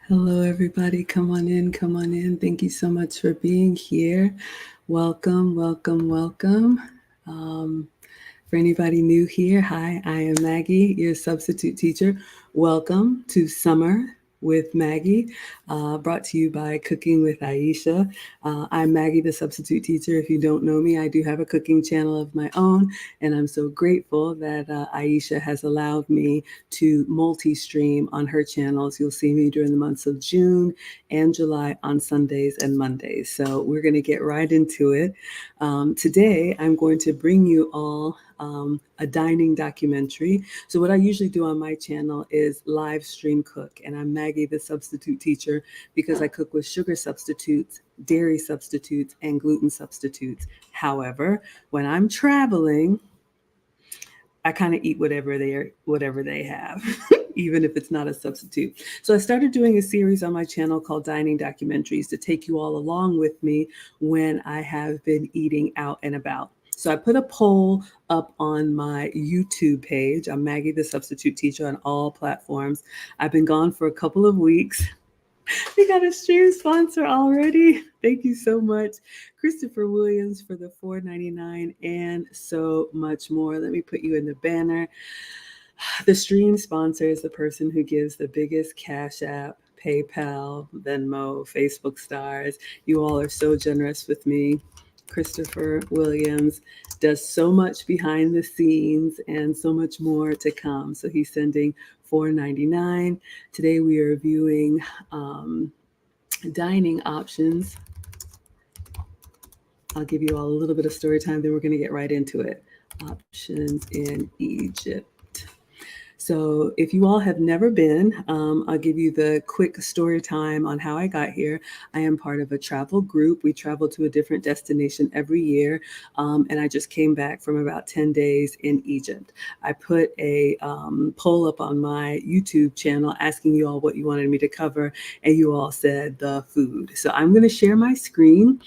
Hello, everybody. Come on in. Come on in. Thank you so much for being here. Welcome, welcome, welcome. Um, for anybody new here, hi, I am Maggie, your substitute teacher. Welcome to Summer with Maggie, brought to you by Cooking with Aisha. I'm Maggie, the substitute teacher. If you don't know me, I do have a cooking channel of my own, and I'm so grateful that Aisha has allowed me to multi-stream on her channels. You'll see me during the months of June and July on Sundays and Mondays. So we're going to get right into it. Today, I'm going to bring you all a dining documentary. So what I usually do on my channel is live stream cook, and I'm Maggie, the substitute teacher, because I cook with sugar substitutes, dairy substitutes, and gluten substitutes. However, when I'm traveling, I kind of eat whatever they have, even if it's not a substitute. So I started doing a series on my channel called Dining Documentaries to take you all along with me when I have been eating out and about. So I put a poll up on my YouTube page. I'm Maggie, the substitute teacher, on all platforms. I've been gone for a couple of weeks. We got a stream sponsor already. Thank you so much, Christopher Williams, for the $4.99 and so much more. Let me put you in the banner. The stream sponsor is the person who gives the biggest Cash App, PayPal, Venmo, Facebook stars. You all are so generous with me. Christopher Williams does so much behind the scenes and so much more to come. So he's sending $4.99. Today we are viewing dining options. I'll give you all a little bit of story time, then we're going to get right into it. Options in Egypt. So if you all have never been, I'll give you the quick story time on how I got here. I am part of a travel group. We travel to a different destination every year. And I just came back from about 10 days in Egypt. I put a poll up on my YouTube channel asking you all what you wanted me to cover, and you all said the food. So I'm going to share my screen,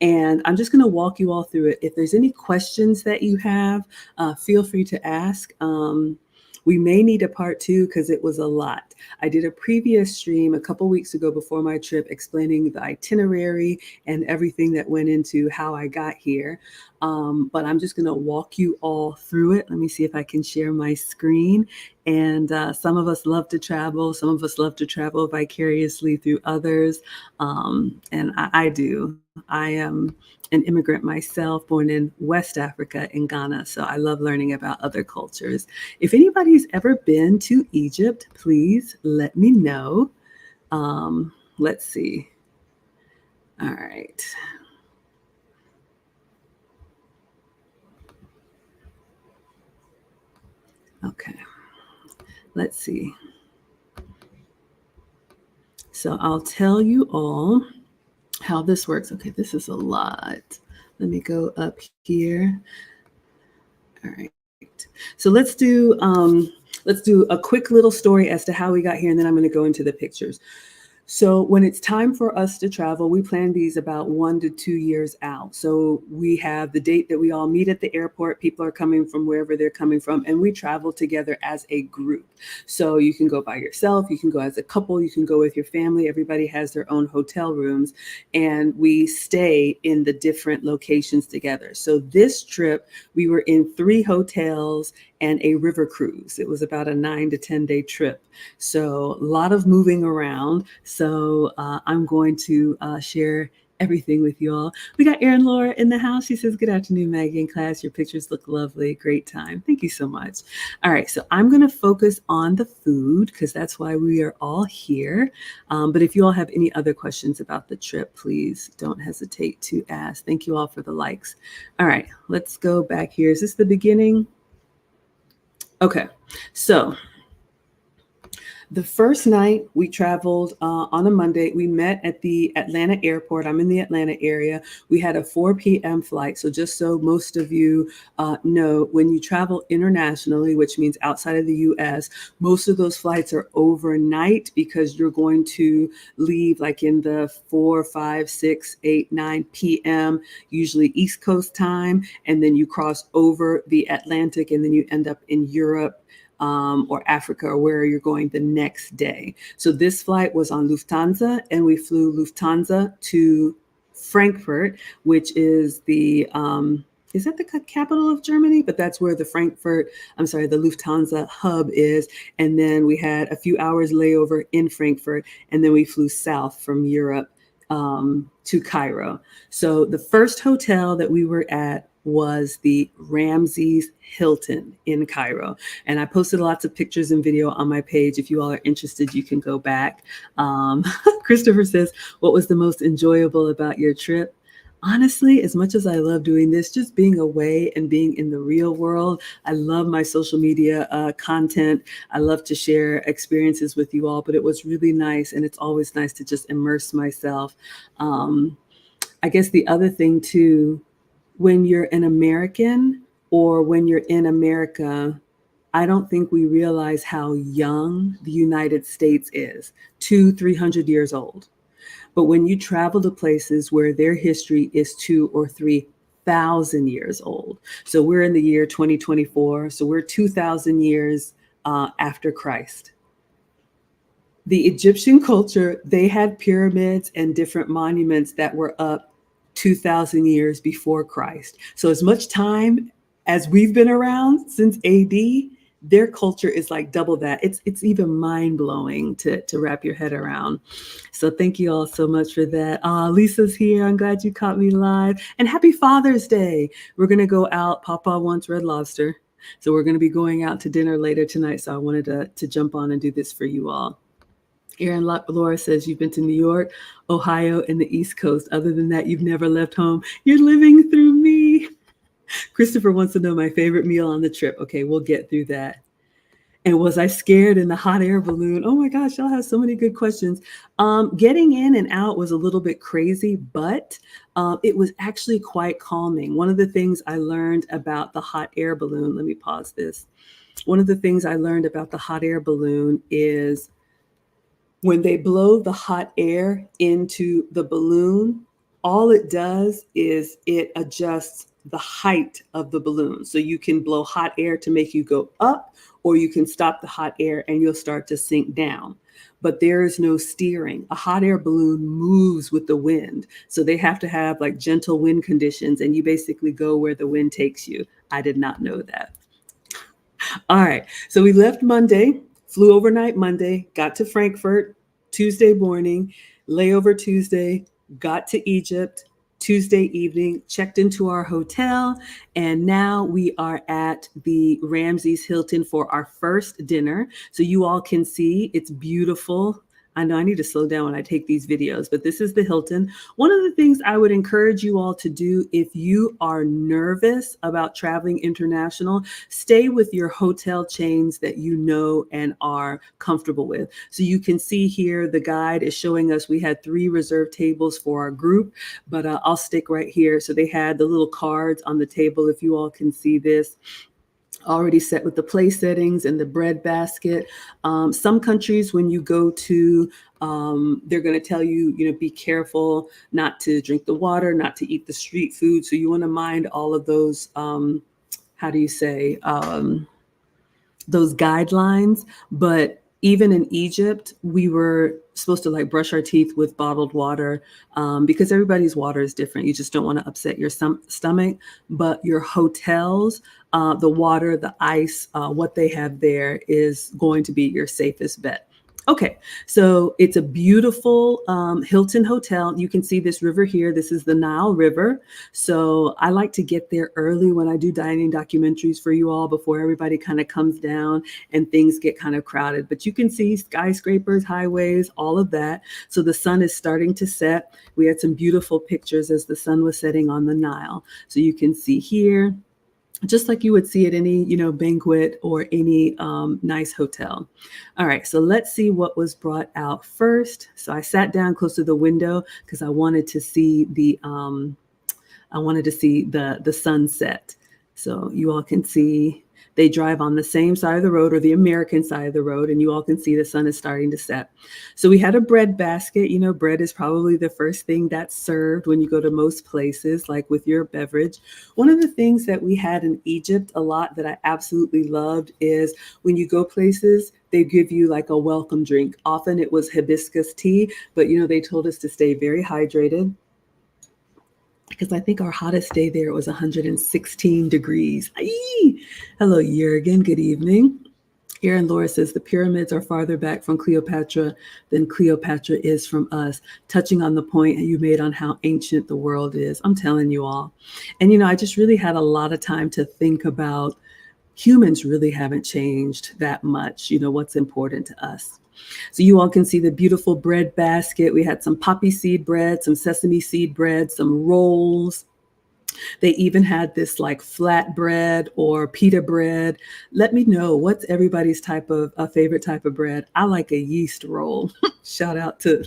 and I'm just going to walk you all through it. If there's any questions that you have, feel free to ask. We may need a part two because it was a lot. I did a previous stream a couple weeks ago before my trip explaining the itinerary and everything that went into how I got here. But I'm just going to walk you all through it. Let me see if I can share my screen. And some of us love to travel. Some of us love to travel vicariously through others. And I do. I am an immigrant myself, born in West Africa in Ghana. So I love learning about other cultures. If anybody's ever been to Egypt, please let me know. Let's see. All right. Okay. Let's see. So I'll tell you all how this works. Okay, this is a lot. Let me go up here. All right. So let's do a quick little story as to how we got here, and then I'm going to go into the pictures. So when it's time for us to travel, we plan these about 1 to 2 years out. So we have the date that we all meet at the airport. People are coming from wherever they're coming from, and we travel together as a group. So you can go by yourself, you can go as a couple, you can go with your family. Everybody has their own hotel rooms, and we stay in the different locations together. So this trip, we were in 3 hotels and a river cruise. It was about a 9 to 10 day trip. So a lot of moving around. So I'm going to share everything with you all. We got Erin Laura in the house. She says, "Good afternoon, Maggie and class. Your pictures look lovely. Great time." Thank you so much. All right, so I'm going to focus on the food because that's why we are all here. But if you all have any other questions about the trip, please don't hesitate to ask. Thank you all for the likes. All right, let's go back here. Is this the beginning? Okay, so the first night we traveled on a Monday, we met at the Atlanta airport. I'm in the Atlanta area. We had a 4 p.m. flight. So just so most of you know, when you travel internationally, which means outside of the U.S., most of those flights are overnight because you're going to leave like in the 4, 5, 6, 8, 9 p.m., usually East Coast time. And then you cross over the Atlantic and then you end up in Europe or Africa, or where you're going the next day. So this flight was on Lufthansa, and we flew Lufthansa to Frankfurt, which is is that the capital of Germany? But that's where the the Lufthansa hub is. And then we had a few hours layover in Frankfurt, and then we flew south from Europe to Cairo. So the first hotel that we were at was the Ramses Hilton in Cairo. And I posted lots of pictures and video on my page. If you all are interested, you can go back. Christopher says, what was the most enjoyable about your trip? Honestly, as much as I love doing this, just being away and being in the real world, I love my social media content. I love to share experiences with you all, but it was really nice. And it's always nice to just immerse myself. I guess the other thing too, when you're an American or when you're in America, I don't think we realize how young the United States is, 300 years old. But when you travel to places where their history is 2 or 3,000 years old, so we're in the year 2024, so we're 2,000 years after Christ. The Egyptian culture, they had pyramids and different monuments that were up 2,000 years before Christ. So as much time as we've been around since AD, their culture is like double that. It's even mind-blowing to wrap your head around. So thank you all so much for that. Lisa's here. I'm glad you caught me live. And happy Father's Day. We're going to go out. Papa wants Red Lobster. So we're going to be going out to dinner later tonight. So I wanted to jump on and do this for you all. Erin Laura says, you've been to New York, Ohio, and the East Coast. Other than that, you've never left home. You're living through me. Christopher wants to know my favorite meal on the trip. Okay, we'll get through that. And was I scared in the hot air balloon? Oh my gosh, y'all have so many good questions. Getting in and out was a little bit crazy, but it was actually quite calming. One of the things I learned about the hot air balloon, let me pause this. One of the things I learned about the hot air balloon is when they blow the hot air into the balloon, all it does is it adjusts the height of the balloon. So you can blow hot air to make you go up, or you can stop the hot air and you'll start to sink down. But there is no steering. A hot air balloon moves with the wind. So they have to have like gentle wind conditions, and you basically go where the wind takes you. I did not know that. All right. So we left Monday, flew overnight Monday, got to Frankfurt Tuesday morning, layover Tuesday, got to Egypt Tuesday evening, checked into our hotel, and now we are at the Ramses Hilton for our first dinner. So you all can see it's beautiful. I know I need to slow down when I take these videos, but this is the Hilton. One of the things I would encourage you all to do if you are nervous about traveling international, stay with your hotel chains that you know and are comfortable with. So you can see here, the guide is showing us we had 3 reserved tables for our group, but I'll stick right here. So they had the little cards on the table, if you all can see this, already set with the place settings and the bread basket. Some countries, when you go to, they're going to tell you, be careful not to drink the water, not to eat the street food. So you want to mind all of those, those guidelines. But even in Egypt, we were supposed to like brush our teeth with bottled water because everybody's water is different. You just don't want to upset your stomach. But your hotels, the water, the ice, what they have there is going to be your safest bet. Okay, so it's a beautiful Hilton hotel. You can see this river here. This is the Nile River. So I like to get there early when I do dining documentaries for you all before everybody kind of comes down and things get kind of crowded. But you can see skyscrapers, highways, all of that. So the sun is starting to set. We had some beautiful pictures as the sun was setting on the Nile. So you can see here, just like you would see at any, banquet or any nice hotel. All right, so let's see what was brought out first. So I sat down close to the window because I wanted to see the sunset. So you all can see They drive on the same side of the road or the American side of the road, and you all can see the sun is starting to set. So we had a bread basket. You know, bread is probably the first thing that's served when you go to most places, like with your beverage. One of the things that we had in Egypt a lot that I absolutely loved is when you go places, they give you like a welcome drink. Often it was hibiscus tea, but you know, they told us to stay very hydrated because I think our hottest day there was 116 degrees. Aye! Hello, Jurgen. Good evening. Aaron Laura says the pyramids are farther back from Cleopatra than Cleopatra is from us, touching on the point you made on how ancient the world is. I'm telling you all. And, you know, I just really had a lot of time to think about humans really haven't changed that much, you know, what's important to us. So you all can see the beautiful bread basket. We had some poppy seed bread, some sesame seed bread, some rolls. They even had this like flat bread or pita bread. Let me know what's everybody's type of favorite type of bread. I like a yeast roll. Shout out to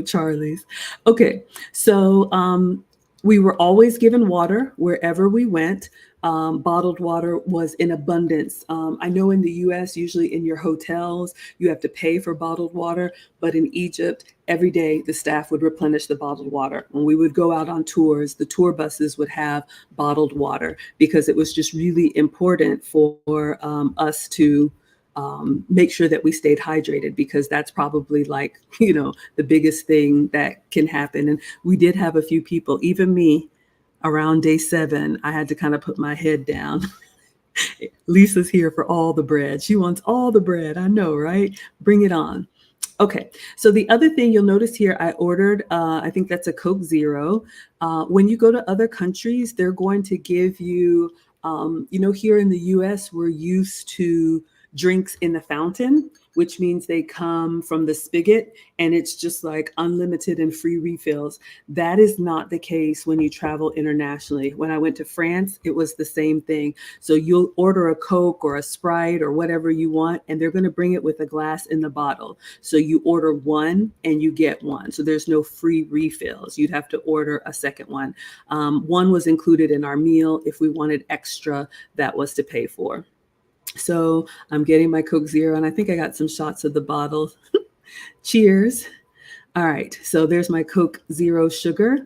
Charlie's. Okay, so we were always given water wherever we went. Bottled water was in abundance. I know in the US, usually in your hotels, you have to pay for bottled water, but in Egypt, every day the staff would replenish the bottled water. When we would go out on tours, the tour buses would have bottled water because it was just really important for us to make sure that we stayed hydrated, because that's probably like, you know, the biggest thing that can happen. And we did have a few people, even me, around day 7, I had to kind of put my head down. Lisa's here for all the bread. She wants all the bread. I know, right? Bring it on. Okay, so the other thing you'll notice here, I ordered, I think that's a Coke Zero. When you go to other countries, they're going to give you, you know, here in the US, we're used to drinks in the fountain, which means they come from the spigot and it's just like unlimited and free refills. That is not the case when you travel internationally. When I went to France, it was the same thing. So you'll order a Coke or a Sprite or whatever you want, and they're going to bring it with a glass in the bottle. So you order one and you get one. So there's no free refills. You'd have to order a second one. One was included in our meal. If we wanted extra, that was to pay for. So I'm getting my Coke Zero, and I think I got some shots of the bottle. Cheers. All right, so there's my Coke Zero sugar.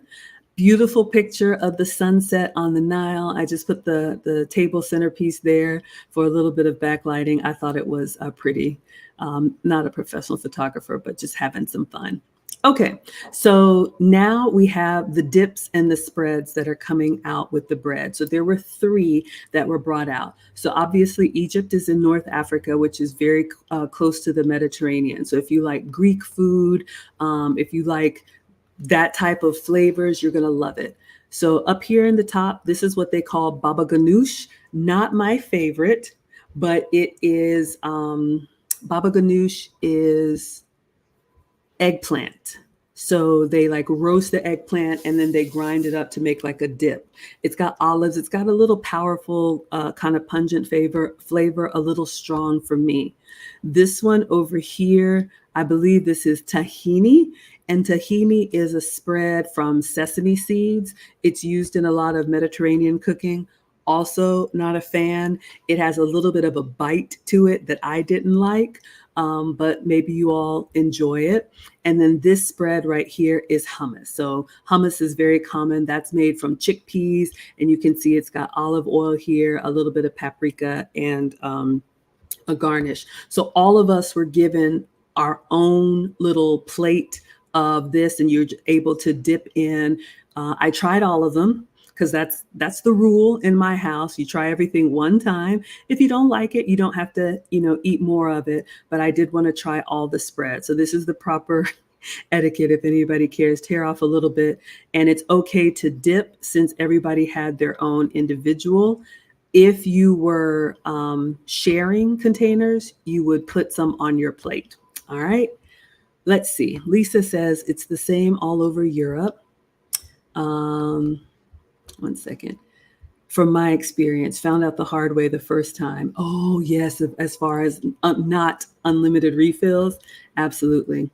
Beautiful picture of the sunset on the Nile. I just put the table centerpiece there for a little bit of backlighting. I thought it was pretty. Not a professional photographer, but just having some fun. Okay, so now we have the dips and the spreads that are coming out with the bread. So there were 3 that were brought out. So obviously Egypt is in North Africa, which is very close to the Mediterranean. So if you like Greek food, if you like that type of flavors, you're gonna love it. So up here in the top, this is what they call baba ganoush. Not my favorite, but it is, baba ganoush is eggplant. So they like roast the eggplant and then they grind it up to make like a dip. It's got olives. It's got a little powerful kind of pungent flavor, a little strong for me. This one over here, I believe this is tahini. And tahini is a spread from sesame seeds. It's used in a lot of Mediterranean cooking. Also not a fan. It has a little bit of a bite to it that I didn't like. But maybe you all enjoy it. And then this spread right here is hummus. So hummus is very common. That's made from chickpeas. And you can see it's got olive oil here, a little bit of paprika, and a garnish. So all of us were given our own little plate of this, and you're able to dip in. I tried all of them, because that's the rule in my house. You try everything one time. If you don't like it, you don't have to, you know, eat more of it. But I did want to try all the spread. So this is the proper etiquette if anybody cares. Tear off a little bit. And it's okay to dip since everybody had their own individual. If you were sharing containers, you would put some on your plate. All right. Let's see. Lisa says it's the same all over Europe. One second. From my experience, found out the hard way the first time. Oh, yes. As far as not unlimited refills. Absolutely.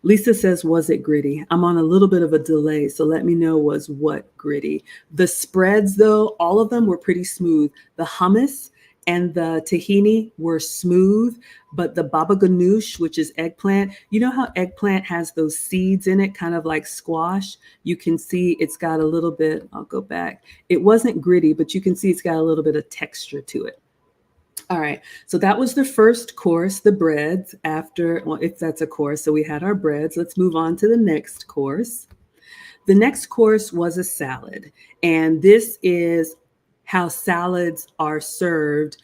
Lisa says, was it gritty? I'm on a little bit of a delay, so let me know was what gritty. The spreads, though, all of them were pretty smooth. The hummus and the tahini were smooth, but the baba ganoush, which is eggplant, you know how eggplant has those seeds in it, kind of like squash? You can see it's got a little bit, I'll go back. It wasn't gritty, but you can see it's got a little bit of texture to it. All right, so that was the first course, the breads. After, well, if that's a course, so we had our breads. Let's move on to the next course. The next course was a salad, and this is how salads are served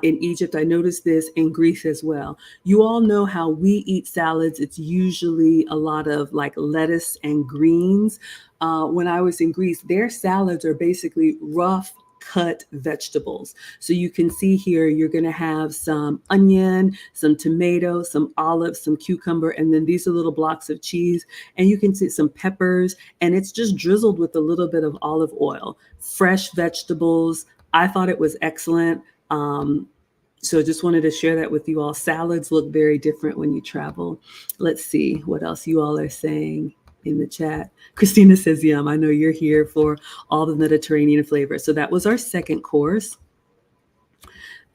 in Egypt. I noticed this in Greece as well. You all know how we eat salads. It's usually a lot of like lettuce and greens. When I was in Greece, their salads are basically rough cut vegetables. So you can see here, you're going to have some onion, some tomato, some olives, some cucumber, and then these are little blocks of cheese. And you can see some peppers, and it's just drizzled with a little bit of olive oil. Fresh vegetables. I thought it was excellent. So just wanted to share that with you all. Salads look very different when you travel. Let's see what else you all are saying in the chat. Christina says, yum, I know you're here for all the Mediterranean flavors. So that was our second course.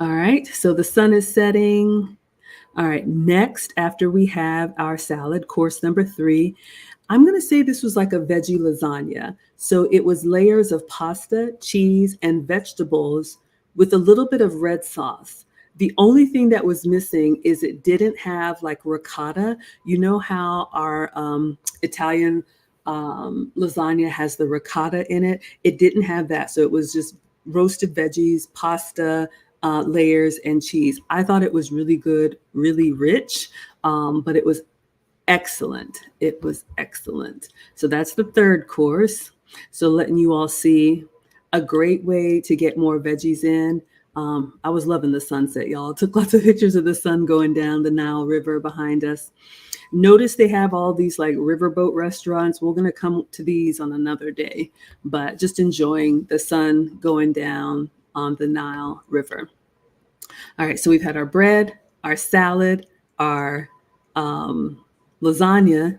All right, so the sun is setting. All right, next, after we have our salad, course number 3, I'm going to say this was like a veggie lasagna. So it was layers of pasta, cheese, and vegetables with a little bit of red sauce. The only thing that was missing is it didn't have like ricotta. You know how our Italian lasagna has the ricotta in it? It didn't have that. So it was just roasted veggies, pasta, layers, and cheese. I thought it was really good, really rich, but it was excellent. It was excellent. So that's the third course. So letting you all see a great way to get more veggies in. I was loving the sunset, y'all. Took lots of pictures of the sun going down the Nile River behind us. Notice they have all these like riverboat restaurants. We're going to come to these on another day, but just enjoying the sun going down on the Nile River. All right, so we've had our bread, our salad, our lasagna.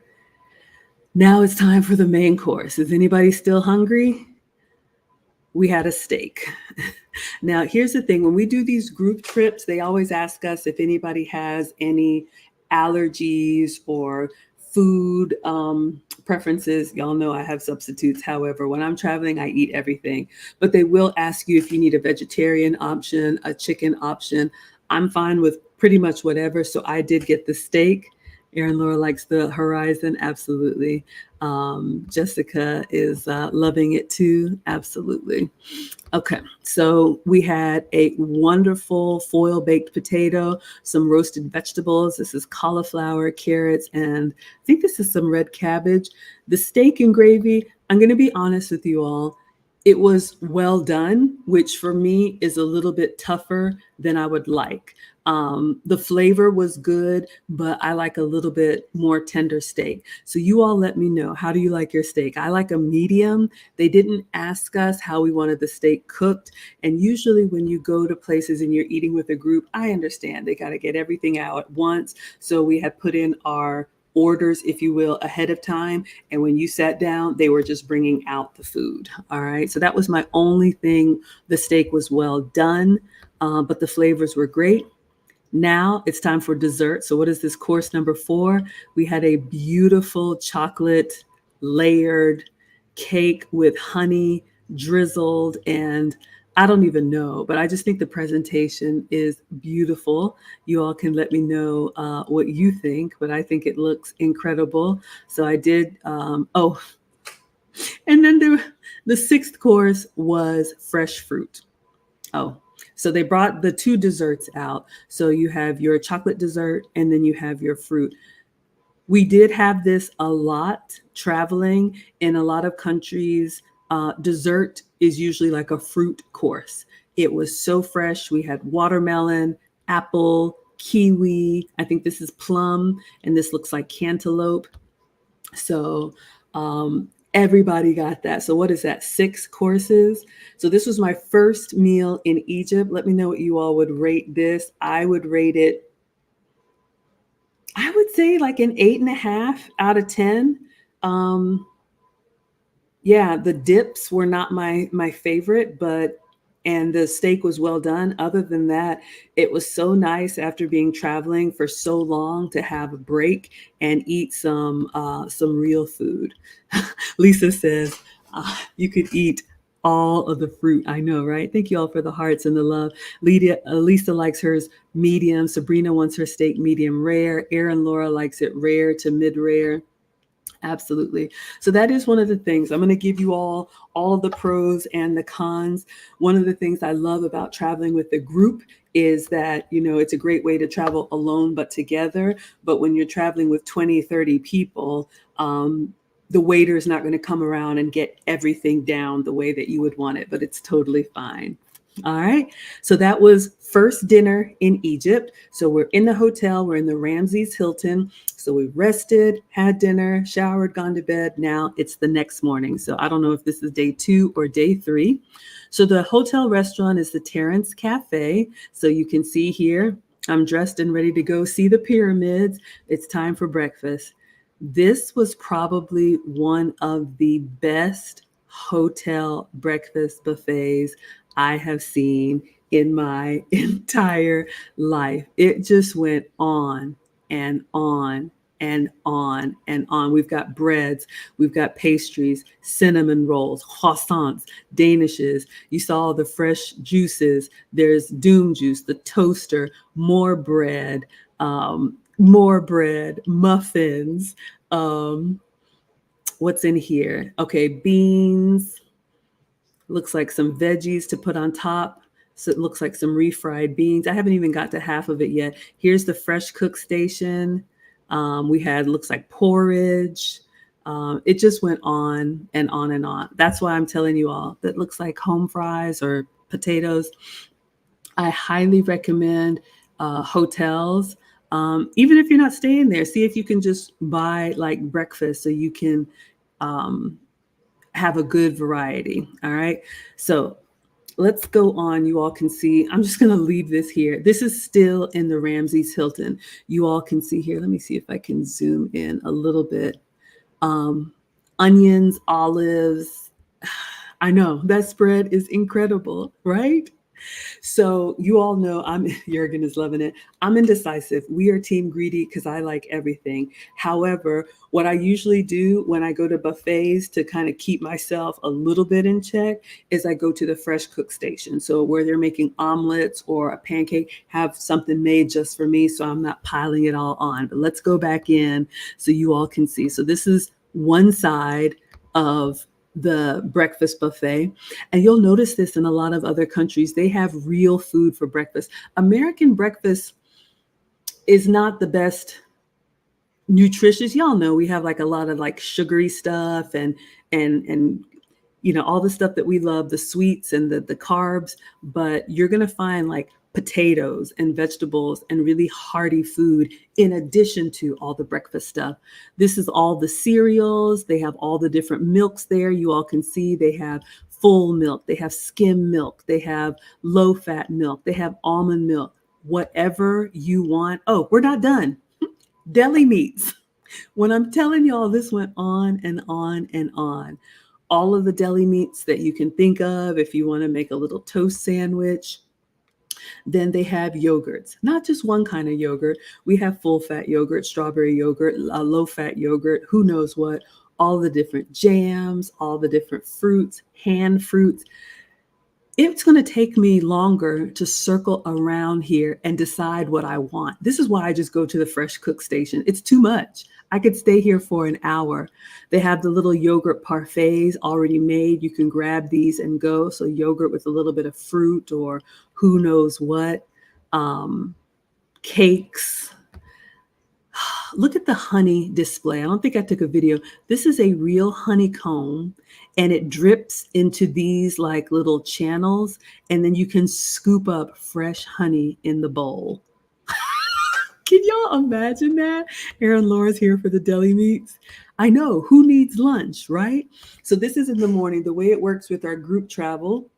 Now it's time for the main course. Is anybody still hungry? We had a steak. Now, here's the thing. When we do these group trips, they always ask us if anybody has any allergies or food preferences. Y'all know I have substitutes. However, when I'm traveling, I eat everything. But they will ask you if you need a vegetarian option, a chicken option. I'm fine with pretty much whatever. So I did get the steak. Erin Laura likes the horizon. Absolutely. Jessica is loving it too. Absolutely. Okay, so we had a wonderful foil baked potato, some roasted vegetables. This is cauliflower, carrots, and I think this is some red cabbage. The steak and gravy, I'm going to be honest with you all, it was well done, which for me is a little bit tougher than I would like. The flavor was good, but I like a little bit more tender steak. So you all let me know, how do you like your steak? I like a medium. They didn't ask us how we wanted the steak cooked. And usually when you go to places and you're eating with a group, I understand they got to get everything out at once. So we had put in our orders, if you will, ahead of time. And when you sat down, they were just bringing out the food. All right. So that was my only thing. The steak was well done, but the flavors were great. Now it's time for dessert. So what is this course number 4? We had a beautiful chocolate layered cake with honey drizzled, and I don't even know, but I just think the presentation is beautiful. You all can let me know what you think, but I think it looks incredible. So I did, and then the 6th course was fresh fruit. Oh, so they brought the 2 desserts out. So you have your chocolate dessert and then you have your fruit. We did have this a lot traveling in a lot of countries. Dessert is usually like a fruit course. It was so fresh. We had watermelon, apple, kiwi. I think this is plum, and this looks like cantaloupe. So everybody got that. So what is that? 6 courses. So this was my first meal in Egypt. Let me know what you all would rate this. I would rate it, I would say like an 8.5 out of 10. Yeah, the dips were not my favorite, but and the steak was well done. Other than that, it was so nice after being traveling for so long to have a break and eat some real food. Lisa says you could eat all of the fruit. I know, right? Thank you all for the hearts and the love. Lisa likes hers medium. Sabrina wants her steak medium rare. Erin Laura likes it rare to mid rare. Absolutely. So that is one of the things. I'm going to give you all of the pros and the cons. One of the things I love about traveling with the group is that, it's a great way to travel alone but together. But when you're traveling with 20, 30 people, the waiter is not going to come around and get everything down the way that you would want it, but it's totally fine. All right. So that was first dinner in Egypt. So we're in the hotel. We're in the Ramses Hilton. So we rested, had dinner, showered, gone to bed. Now it's the next morning. So I don't know if this is day 2 or day 3. So the hotel restaurant is the Terrace Cafe. So you can see here, I'm dressed and ready to go see the pyramids. It's time for breakfast. This was probably one of the best hotel breakfast buffets I have seen in my entire life. It just went on and on and on and on. We've got breads, we've got pastries, cinnamon rolls, croissants, danishes. You saw the fresh juices. There's doom juice, the toaster, more bread, muffins. What's in here? Okay, beans. Looks like some veggies to put on top. So it looks like some refried beans. I haven't even got to half of it yet. Here's the fresh cook station. We had, looks like porridge. It just went on and on and on. That's why I'm telling you all, that looks like home fries or potatoes. I highly recommend hotels. Even if you're not staying there, see if you can just buy like breakfast so you can have a good variety. All right. So let's go on. You all can see, I'm just going to leave this here. This is still in the Ramses Hilton. You all can see here. Let me see if I can zoom in a little bit. Onions, olives. I know that spread is incredible, right? So you all know Jurgen is loving it. I'm indecisive. We are team greedy because I like everything. However, what I usually do when I go to buffets to kind of keep myself a little bit in check is I go to the fresh cook station. So where they're making omelets or a pancake, have something made just for me so I'm not piling it all on. But let's go back in so you all can see. So this is one side of the breakfast buffet. And you'll notice this in a lot of other countries. They have real food for breakfast. American breakfast is not the best nutritious. Y'all know we have like a lot of like sugary stuff and all the stuff that we love, the sweets and the carbs, but you're going to find like potatoes and vegetables and really hearty food in addition to all the breakfast stuff. This is all the cereals. They have all the different milks there. You all can see they have full milk. They have skim milk. They have low fat milk. They have almond milk, whatever you want. Oh, we're not done. Deli meats. When I'm telling y'all, this went on and on and on. All of the deli meats that you can think of if you want to make a little toast sandwich. Then they have yogurts, not just one kind of yogurt. We have full fat yogurt, strawberry yogurt, low fat yogurt, who knows what, all the different jams, all the different fruits, hand fruits. It's going to take me longer to circle around here and decide what I want. This is why I just go to the fresh cook station. It's too much. I could stay here for an hour. They have the little yogurt parfaits already made. You can grab these and go. So yogurt with a little bit of fruit or who knows what. Cakes. Look at the honey display. I don't think I took a video. This is a real honeycomb and it drips into these like little channels and then you can scoop up fresh honey in the bowl. Can y'all imagine that? Erin Laura's here for the deli meats. I know, who needs lunch, right? So this is in the morning. The way it works with our group travel,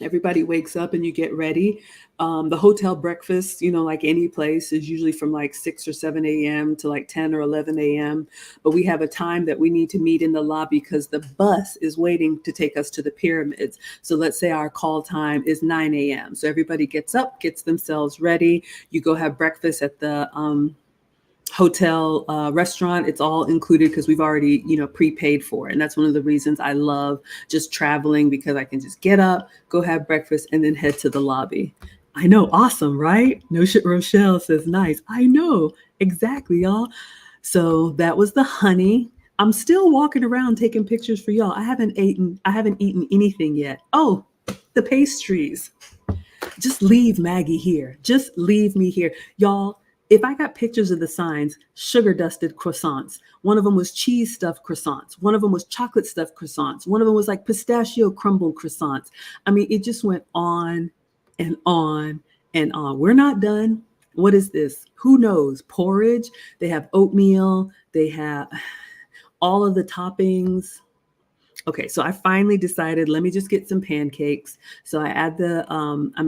Everybody wakes up and you get ready. The hotel breakfast, like any place, is usually from like 6 or 7 a.m. to like 10 or 11 a.m. But we have a time that we need to meet in the lobby because the bus is waiting to take us to the pyramids. So let's say our call time is 9 a.m. So everybody gets up, gets themselves ready. You go have breakfast at the hotel restaurant. It's all included because we've already prepaid for it, and that's one of the reasons I love just traveling, because I can just get up, go have breakfast, and then head to the lobby. I know, awesome, right? No shit. Rochelle says nice. I know, exactly, y'all. So that was the honey. I'm still walking around taking pictures for y'all. I haven't eaten anything yet. Oh, the pastries. Just leave Maggie here. Just leave me here. Y'all, if I got pictures of the signs, sugar dusted croissants. One of them was cheese stuffed croissants. One of them was chocolate stuffed croissants. One of them was like pistachio crumbled croissants. I mean, it just went on and on and on. We're not done. What is this? Who knows? Porridge. They have oatmeal. They have all of the toppings. Okay, so I finally decided, let me just get some pancakes. So I'm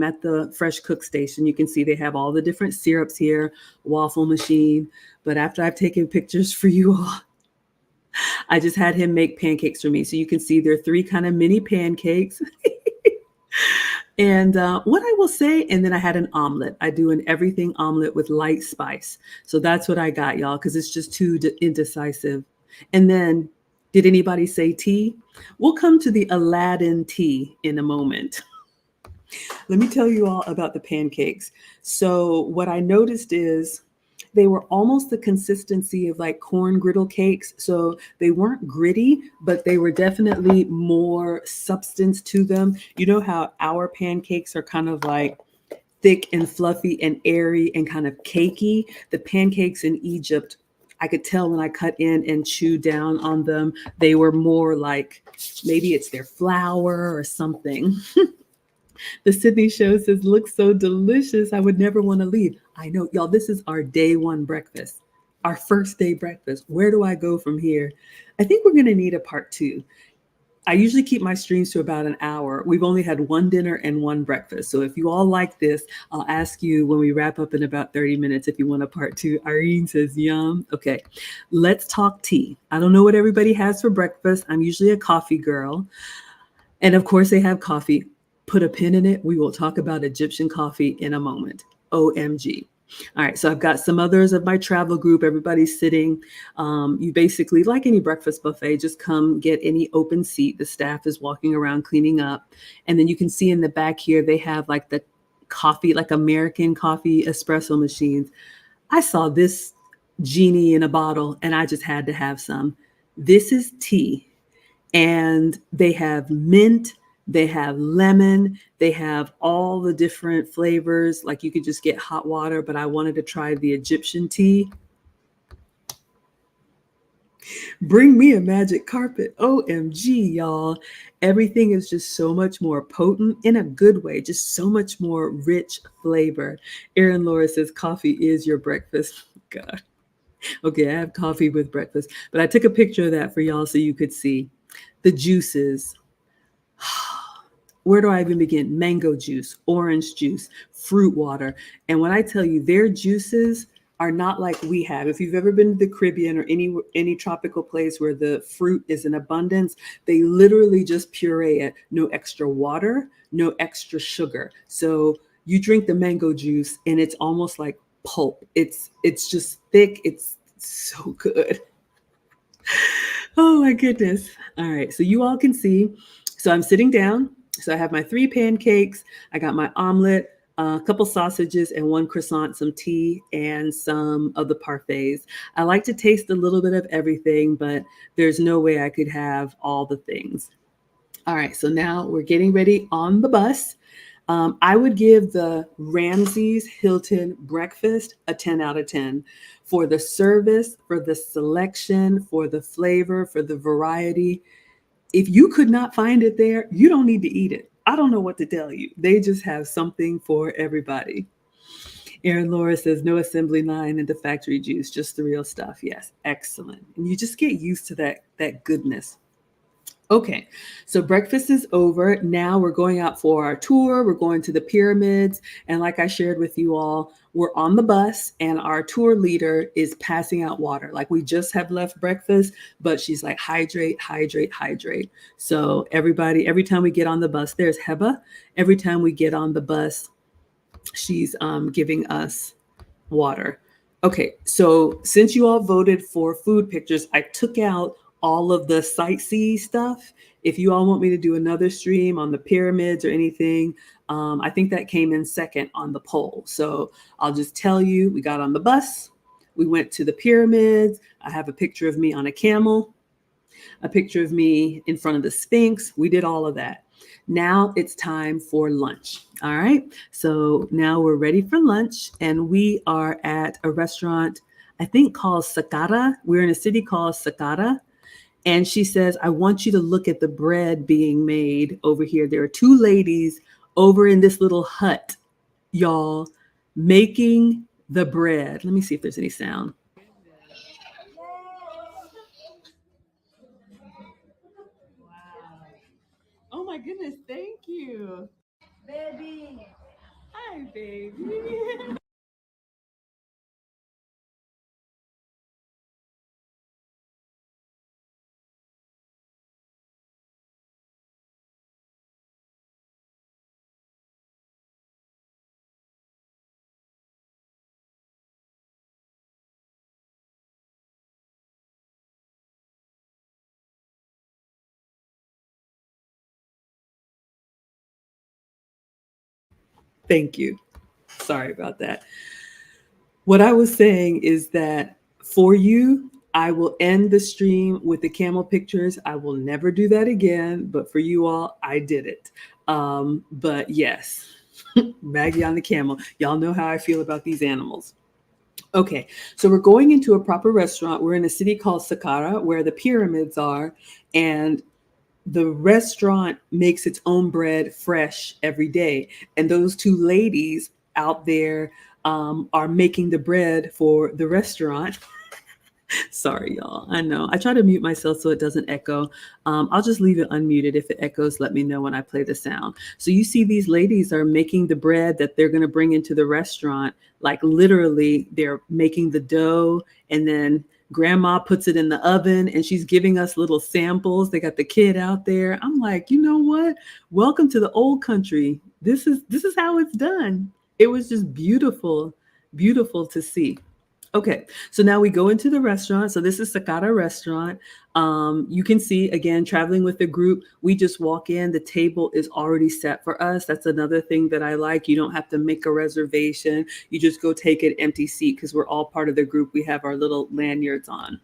at the fresh cook station. You can see they have all the different syrups here, waffle machine. But after I've taken pictures for you all, I just had him make pancakes for me. So you can see there are 3 kind of mini pancakes. And what I will say, and then I had an omelet. I do an everything omelet with light spice. So that's what I got, y'all, because it's just too indecisive. And then, did anybody say tea? We'll come to the Aladdin tea in a moment. Let me tell you all about the pancakes. So what I noticed is they were almost the consistency of like corn griddle cakes. So they weren't gritty, but they were definitely more substance to them. You know how our pancakes are kind of like thick and fluffy and airy and kind of cakey? The pancakes in Egypt, I could tell when I cut in and chewed down on them, they were more like, maybe it's their flour or something. The Sydney show says, looks so delicious. I would never want to leave. I know, y'all, this is our day one breakfast, our first day breakfast. Where do I go from here? I think we're going to need a part 2. I usually keep my streams to about an hour. We've only had one dinner and one breakfast. So if you all like this, I'll ask you when we wrap up in about 30 minutes if you want a part 2. Irene says, yum. Okay, let's talk tea. I don't know what everybody has for breakfast. I'm usually a coffee girl. And of course, they have coffee. Put a pin in it. We will talk about Egyptian coffee in a moment. OMG. All right, so I've got some others of my travel group. Everybody's sitting. You basically, like any breakfast buffet, just come get any open seat. The staff is walking around cleaning up. And then you can see in the back here, they have like the coffee, like American coffee espresso machines. I saw this genie in a bottle and I just had to have some. This is tea. And they have mint, they have lemon, they have all the different flavors. Like you could just get hot water, but I wanted to try the Egyptian tea. Bring me a magic carpet. OMG, y'all. Everything is just so much more potent in a good way, just so much more rich flavor. Erin Laura says, coffee is your breakfast. God. Okay, I have coffee with breakfast, but I took a picture of that for y'all so you could see the juices. Where do I even begin? Mango juice, orange juice, fruit water. And when I tell you their juices are not like we have. If you've ever been to the Caribbean or any tropical place where the fruit is in abundance, they literally just puree it. No extra water, no extra sugar. So you drink the mango juice and it's almost like pulp. It's just thick. It's so good. Oh my goodness. All right. So you all can see. So I'm sitting down. So I have my 3 pancakes. I got my omelet, a couple sausages and 1 croissant, some tea, and some of the parfaits. I like to taste a little bit of everything, but there's no way I could have all the things. All right. So now we're getting ready on the bus. I would give the Ramsay's Hilton breakfast a 10 out of 10 for the service, for the selection, for the flavor, for the variety. If you could not find it there, you don't need to eat it. I don't know what to tell you. They just have something for everybody. Erin Laura says, no assembly line and the factory juice, just the real stuff. Yes, excellent. And you just get used to that goodness. Okay, so breakfast is over. Now we're going out for our tour. We're going to the pyramids. And like I shared with you all, we're on the bus and our tour leader is passing out water. Like we just have left breakfast, but she's like, hydrate, hydrate, hydrate. So everybody, every time we get on the bus, there's Heba. Every time we get on the bus, she's giving us water. Okay, so since you all voted for food pictures, I took out all of the sightsee stuff. If you all want me to do another stream on the pyramids or anything, I think that came in second on the poll. So I'll just tell you, we got on the bus, we went to the pyramids. I have a picture of me on a camel, a picture of me in front of the Sphinx. We did all of that. Now it's time for lunch. All right. So now we're ready for lunch, and we are at a restaurant, I think called Sakara. We're in a city called Sakara. And she says, I want you to look at the bread being made over here. There are two ladies over in this little hut, y'all, making the bread. Let me see if there's any sound. Oh my goodness, thank you. Baby. Hi, baby. Thank you. Sorry about that. What I was saying is that for you, I will end the stream with the camel pictures. I will never do that again, but for you all, I did it. But yes, Maggie on the camel. Y'all know how I feel about these animals. Okay, so we're going into a proper restaurant. We're in a city called Saqqara where the pyramids are, and the restaurant makes its own bread fresh every day. And those two ladies out there are making the bread for the restaurant. Sorry, y'all. I know. I try to mute myself so it doesn't echo. I'll just leave it unmuted. If it echoes, let me know when I play the sound. So you see these ladies are making the bread that they're going to bring into the restaurant. Like literally, they're making the dough and then grandma puts it in the oven and she's giving us little samples. They got the kid out there. I'm like, you know what? Welcome to the old country. This is how it's done. It was just beautiful, beautiful to see. Okay, so now we go into the restaurant. So this is Sakata Restaurant. You can see again, traveling with the group, we just walk in. The table is already set for us. That's another thing that I like. You don't have to make a reservation. You just go take an empty seat because we're all part of the group. We have our little lanyards on.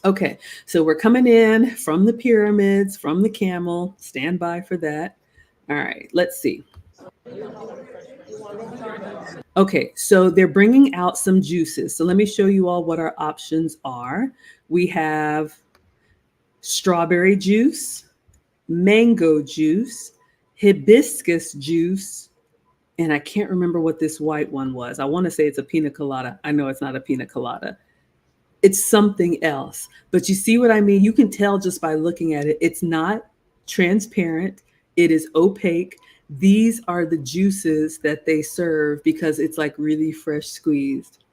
Okay, so we're coming in from the pyramids, from the camel. Stand by for that. All right, let's see. Okay, so they're bringing out some juices. So let me show you all what our options are. We have strawberry juice, mango juice, hibiscus juice, and I can't remember what this white one was. I want to say it's a pina colada. I know it's not a pina colada. It's something else. But you see what I mean? You can tell just by looking at it. It's not transparent, it is opaque. These are the juices that they serve because it's like really fresh squeezed.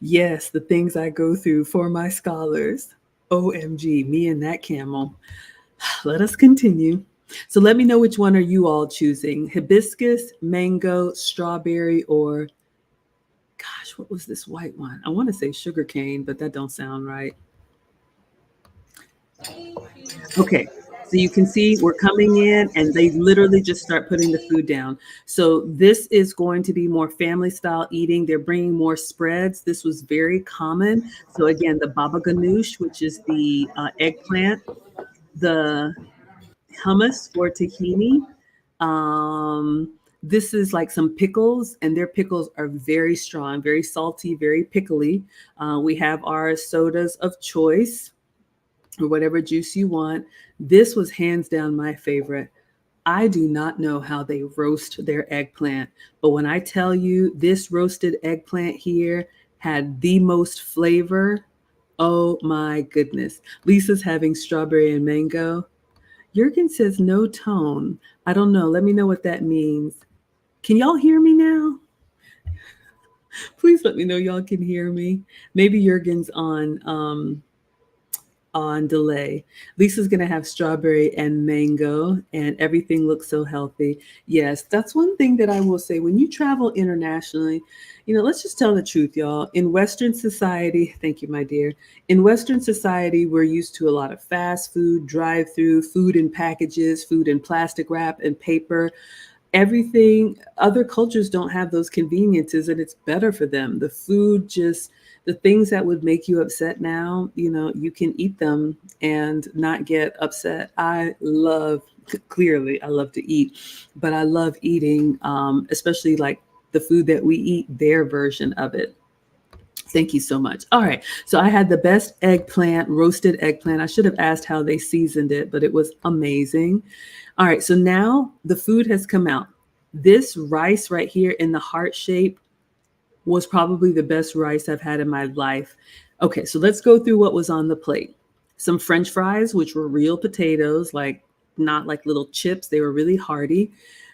Yes, the things I go through for my scholars. OMG, me and that camel. Let us continue. So let me know, which one are you all choosing? Hibiscus, mango, strawberry, or gosh, what was this white one? I want to say sugarcane, but that don't sound right. Okay, so you can see we're coming in and they literally just start putting the food down. So this is going to be more family style eating. They're bringing more spreads. This was very common. So again, the baba ganoush, which is the eggplant, the hummus or tahini. This is like some pickles, and their pickles are very strong, very salty, very pickly. We have our sodas of choice, or whatever juice you want. This was hands down my favorite. I do not know how they roast their eggplant, but when I tell you this roasted eggplant here had the most flavor, oh my goodness. Lisa's having strawberry and mango. Jurgen says no tone. I don't know. Let me know what that means. Can y'all hear me now? Please let me know y'all can hear me. Maybe Jurgen's on delay. Lisa's gonna have strawberry and mango, and everything looks so healthy. Yes, that's one thing that I will say. When you travel internationally, let's just tell the truth, y'all. In Western society, thank you, my dear. In Western society, we're used to a lot of fast food, drive-through, food in packages, food in plastic wrap and paper. Everything, other cultures don't have those conveniences, and it's better for them. The food just, the things that would make you upset now, you can eat them and not get upset. Clearly I love to eat, but I love eating, especially like the food that we eat, their version of it. Thank you so much. All right. So I had the best eggplant, roasted eggplant. I should have asked how they seasoned it, but it was amazing. All right. So now the food has come out. This rice right here in the heart shape was probably the best rice I've had in my life. Okay. So let's go through what was on the plate. Some French fries, which were real potatoes, like not like little chips. They were really hearty.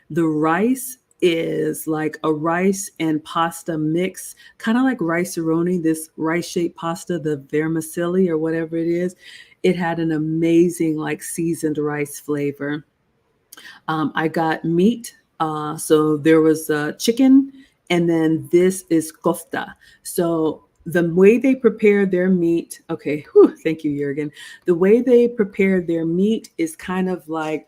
The rice is like a rice and pasta mix, kind of like rice-a-roni, this rice-shaped pasta, the vermicelli or whatever it is. It had an amazing like seasoned rice flavor. I got meat. So there was chicken, and then this is kofta. So the way they prepare their meat, okay, whew, thank you, Jurgen. The way they prepare their meat is kind of like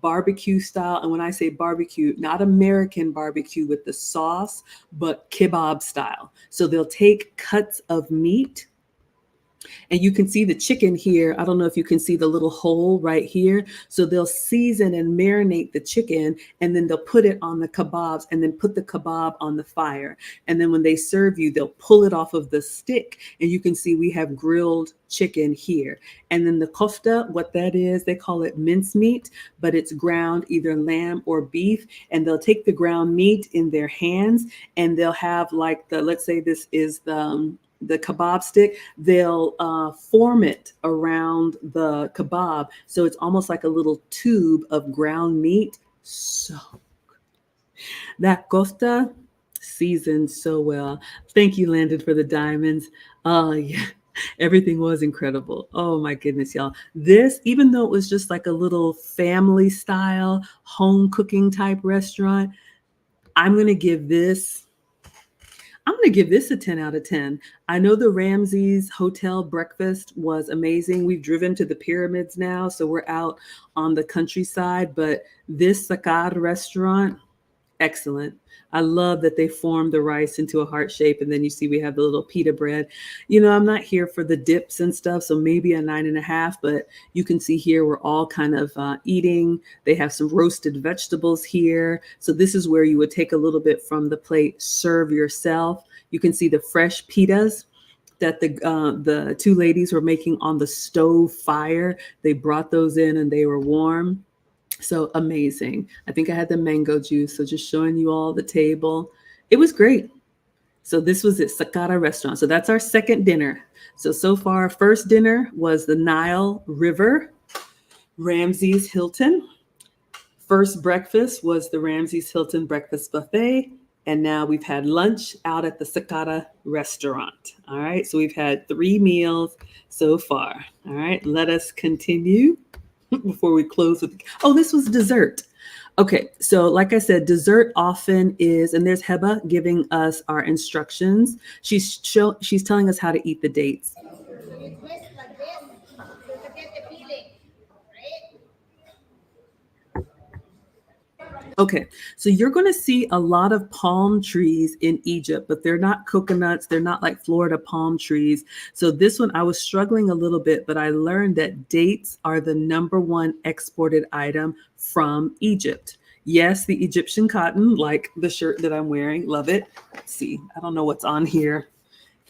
barbecue style. And when I say barbecue, not American barbecue with the sauce, but kebab style. So they'll take cuts of meat, and you can see the chicken here. I don't know if you can see the little hole right here. So they'll season and marinate the chicken, and then they'll put it on the kebabs, and then put the kebab on the fire. And then when they serve you, they'll pull it off of the stick, and you can see we have grilled chicken here. And then the kofta, what that is, they call it mincemeat, but it's ground either lamb or beef. And they'll take the ground meat in their hands, and they'll have like let's say this is the kebab stick, they'll form it around the kebab. So it's almost like a little tube of ground meat. So that kofta seasoned so well. Thank you, Landon, for the diamonds. Oh, yeah. Everything was incredible. Oh my goodness, y'all. This, even though it was just like a little family style, home cooking type restaurant, I'm going to give this a 10 out of 10. I know the Ramsey's Hotel breakfast was amazing. We've driven to the pyramids now, so we're out on the countryside, but this Sakar restaurant, excellent. I love that they formed the rice into a heart shape, and then you see we have the little pita bread. I'm not here for the dips and stuff, so maybe a 9.5, but you can see here we're all kind of eating. They have some roasted vegetables here. So this is where you would take a little bit from the plate, serve yourself. You can see the fresh pitas that the two ladies were making on the stove fire. They brought those in and they were warm. So amazing. I think I had the mango juice. So just showing you all the table. It was great. So this was it, Sakara restaurant. So that's our second dinner. So far, first dinner was the Nile River, Ramsey's Hilton. First breakfast was the Ramsey's Hilton breakfast buffet. And now we've had lunch out at the Sakara restaurant. All right. So we've had 3 meals so far. All right. Let us continue before we close with, this was dessert. Okay, so like I said, dessert often is, and there's Heba giving us our instructions. She's telling us how to eat the dates. Okay, so you're going to see a lot of palm trees in Egypt, but they're not coconuts. They're not like Florida palm trees. So this one, I was struggling a little bit, but I learned that dates are the #1 exported item from Egypt. Yes, the Egyptian cotton, like the shirt that I'm wearing, love it. Let's see, I don't know what's on here.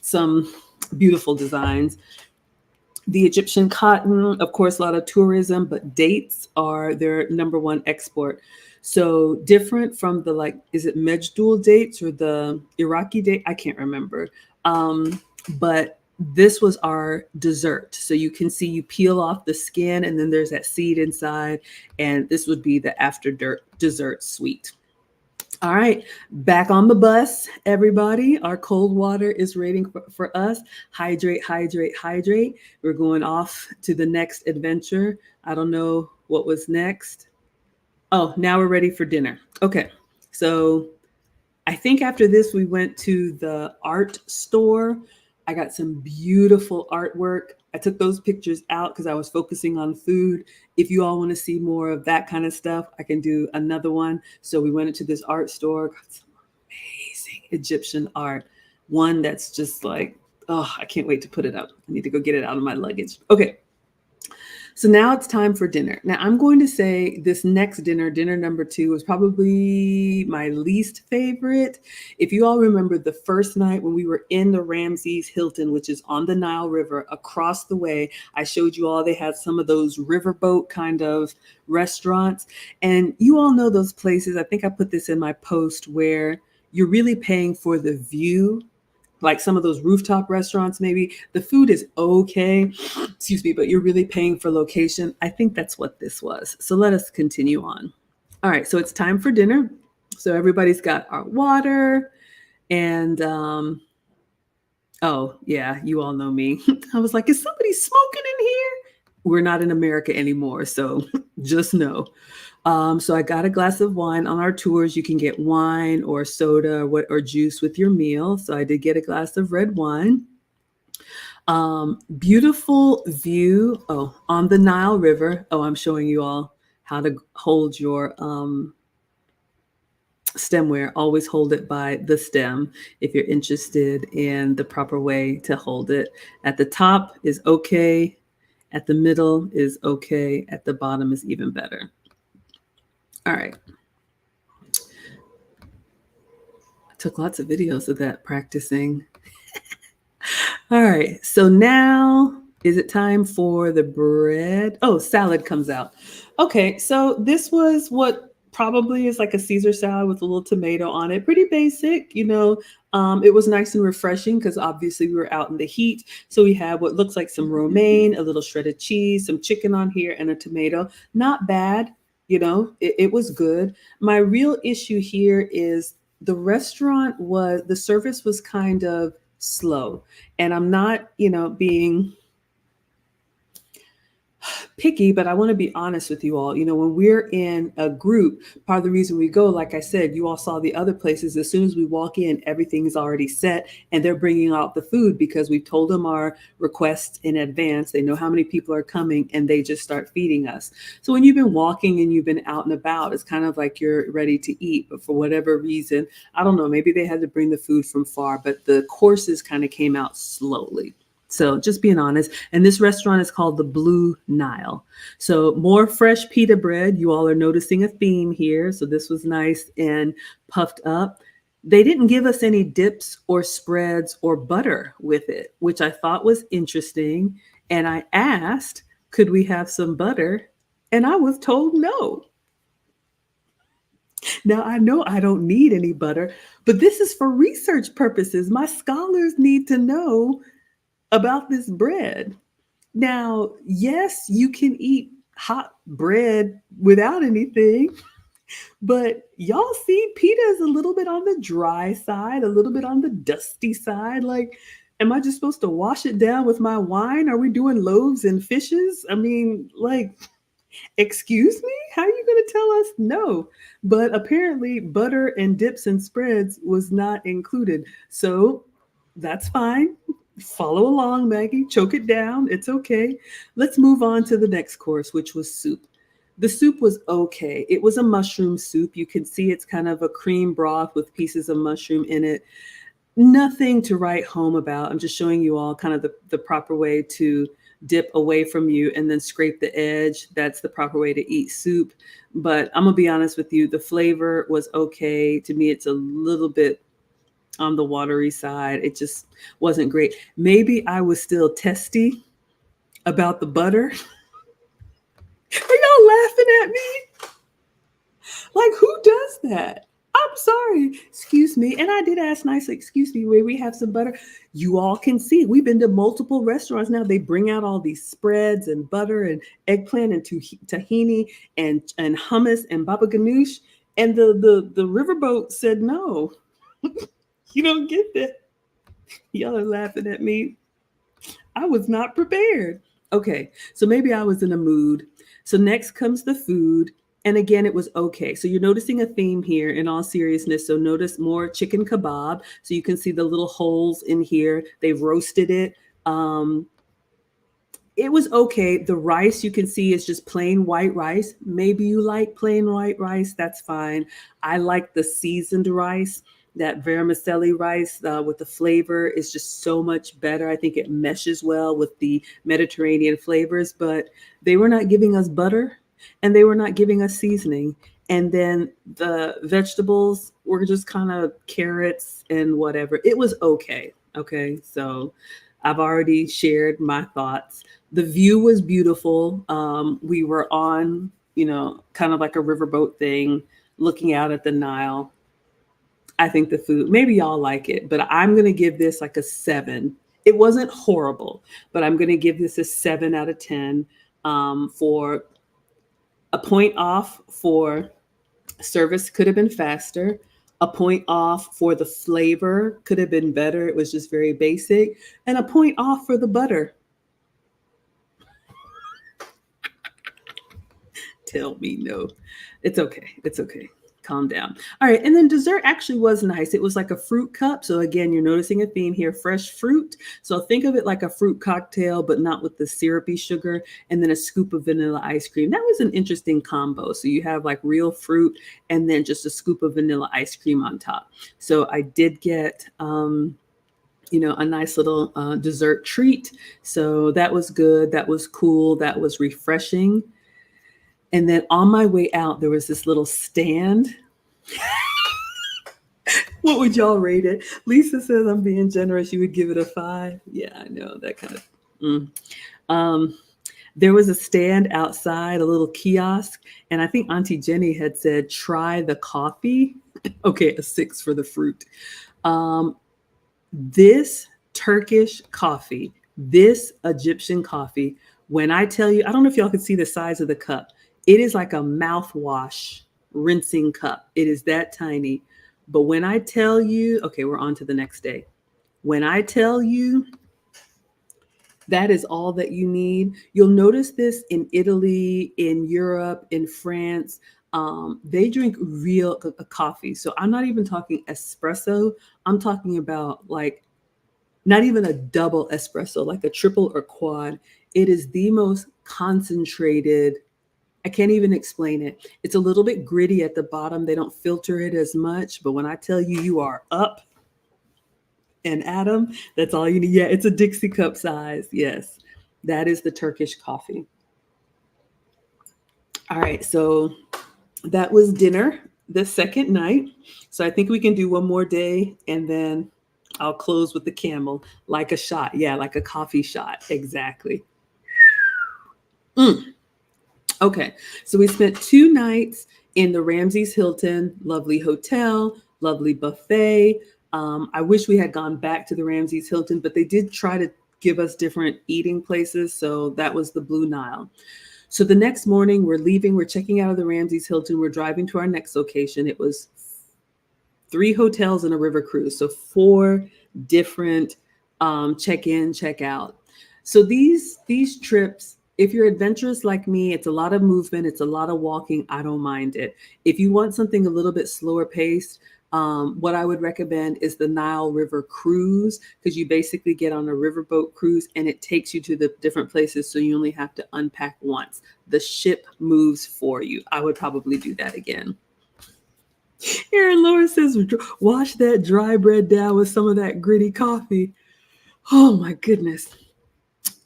Some beautiful designs. The Egyptian cotton, of course, a lot of tourism, but dates are their #1 export. So different from the, like, is it Mejdul dates or the Iraqi date? I can't remember. But This was our dessert. So you can see you peel off the skin and then there's that seed inside. And this would be the after dessert sweet. All right, back on the bus, everybody. Our cold water is waiting for us. Hydrate, hydrate, hydrate. We're going off to the next adventure. I don't know what was next. Oh, now we're ready for dinner. Okay, so I think after this, we went to the art store. I got some beautiful artwork. I took those pictures out because I was focusing on food. If you all want to see more of that kind of stuff, I can do another one. So we went into this art store, got some amazing Egyptian art. One that's just like, oh, I can't wait to put it up. I need to go get it out of my luggage. Okay. So now it's time for dinner. Now I'm going to say this next dinner, dinner number 2, was probably my least favorite. If you all remember the first night when we were in the Ramses Hilton, which is on the Nile River across the way, I showed you all they had some of those riverboat kind of restaurants. And you all know those places. I think I put this in my post where you're really paying for the view, like some of those rooftop restaurants, maybe the food is okay, excuse me, but you're really paying for location. I think that's what this was. So let us continue on. All right, so it's time for dinner. So everybody's got our water and, oh yeah, you all know me. I was like, is somebody smoking in here? We're not in America anymore, so just know. So I got a glass of wine. On our tours, you can get wine or soda or juice with your meal. So I did get a glass of red wine. Beautiful view on the Nile River. Oh, I'm showing you all how to hold your stemware. Always hold it by the stem if you're interested in the proper way to hold it. At the top is okay. At the middle is okay. At the bottom is even better. All right. I took lots of videos of that practicing. All right. So now is it time for the bread? Oh, salad comes out. Okay. So this was what probably is like a Caesar salad with a little tomato on it. Pretty basic, you know. It was nice and refreshing because obviously we were out in the heat. So we had what looks like some romaine, a little shredded cheese, some chicken on here, and a tomato. Not bad. You know, it was good. My real issue here is the service was kind of slow. And I'm not, being picky, but I want to be honest with you all. You know, when we're in a group, part of the reason we go, like I said, you all saw the other places, as soon as we walk in, everything's already set and they're bringing out the food because we've told them our requests in advance. They know how many people are coming and they just start feeding us. So when you've been walking and you've been out and about, it's kind of like you're ready to eat. But for whatever reason, I don't know, maybe they had to bring the food from far, but the courses kind of came out slowly. So just being honest. And this restaurant is called the Blue Nile. So more fresh pita bread. You all are noticing a theme here. So this was nice and puffed up. They didn't give us any dips or spreads or butter with it, which I thought was interesting. And I asked, could we have some butter? And I was told no. Now, I know I don't need any butter, but this is for research purposes. My scholars need to know about this bread. Now, yes, you can eat hot bread without anything, but y'all see pita is a little bit on the dry side, a little bit on the dusty side. Like, am I just supposed to wash it down with my wine? Are we doing loaves and fishes? I mean, like, excuse me? How are you going to tell us no? But apparently butter and dips and spreads was not included. So that's fine. Follow along, Maggie. Choke it down. It's okay. Let's move on to the next course, which was soup. The soup was okay. It was a mushroom soup. You can see it's kind of a cream broth with pieces of mushroom in it. Nothing to write home about. I'm just showing you all kind of the proper way to dip away from you and then scrape the edge. That's the proper way to eat soup. But I'm going to be honest with you. The flavor was okay. To me, it's a little bit on the watery side. It just wasn't great. Maybe I was still testy about the butter. Are y'all laughing at me? Like, who does that? I'm sorry. Excuse me. And I did ask nicely, excuse me, where we have some butter. You all can see we've been to multiple restaurants now. They bring out all these spreads and butter and eggplant and tahini and hummus and baba ganoush. And the riverboat said, no, you don't get that. Y'all are laughing at me. I was not prepared. Okay, so maybe I was in a mood. So next comes the food. And again, it was okay. So you're noticing a theme here in all seriousness. So notice more chicken kebab. So you can see the little holes in here. They've roasted it. It was okay. The rice you can see is just plain white rice. Maybe you like plain white rice. That's fine. I like the seasoned rice. That vermicelli rice with the flavor is just so much better. I think it meshes well with the Mediterranean flavors, but they were not giving us butter and they were not giving us seasoning. And then the vegetables were just kind of carrots and whatever. It was okay. Okay. So I've already shared my thoughts. The view was beautiful. We were on, kind of like a riverboat thing, looking out at the Nile. I think the food, maybe y'all like it, but I'm going to give this like a 7. It wasn't horrible, but I'm going to give this a 7 out of 10 for a point off for service could have been faster. A point off for the flavor could have been better. It was just very basic. And a point off for the butter. Tell me no. It's okay. It's okay. Calm down. All right. And then dessert actually was nice. It was like a fruit cup. So again, you're noticing a theme here, fresh fruit. So think of it like a fruit cocktail, but not with the syrupy sugar, and then a scoop of vanilla ice cream. That was an interesting combo. So you have like real fruit and then just a scoop of vanilla ice cream on top. So I did get, a nice little dessert treat. So that was good. That was cool. That was refreshing. And then on my way out, there was this little stand. What would y'all rate it? Lisa says I'm being generous. You would give it a 5. Yeah, I know that kind of. There was a stand outside, a little kiosk. And I think Auntie Jenny had said, try the coffee. Okay, a 6 for the fruit. This Turkish coffee, this Egyptian coffee, when I tell you, I don't know if y'all can see the size of the cup. It is like a mouthwash rinsing cup. It is that tiny. But when I tell you, okay, we're on to the next day. When I tell you that is all that you need, you'll notice this in Italy, in Europe, in France. They drink real coffee. So I'm not even talking espresso. I'm talking about like not even a double espresso, like a triple or quad. It is the most concentrated. I can't even explain it. It's a little bit gritty at the bottom. They don't filter it as much. But when I tell you you are up and Adam, that's all you need. Yeah, it's a Dixie cup size. Yes, that is the Turkish coffee. All right, so that was dinner the second night. So I think we can do one more day and then I'll close with the camel, like a shot. Yeah, like a coffee shot. Exactly. Okay, so we spent 2 nights in the Ramses Hilton, lovely hotel, lovely buffet. I wish we had gone back to the Ramses Hilton, but they did try to give us different eating places. So that was the Blue Nile. So the next morning we're leaving, we're checking out of the Ramses Hilton. We're driving to our next location. It was 3 hotels and a river cruise. So 4 different check in, check out. So these trips, if you're adventurous like me, it's a lot of movement. It's a lot of walking. I don't mind it. If you want something a little bit slower paced, what I would recommend is the Nile River Cruise, because you basically get on a riverboat cruise and it takes you to the different places. So you only have to unpack once. The ship moves for you. I would probably do that again. Aaron Laura says, wash that dry bread down with some of that gritty coffee. Oh my goodness.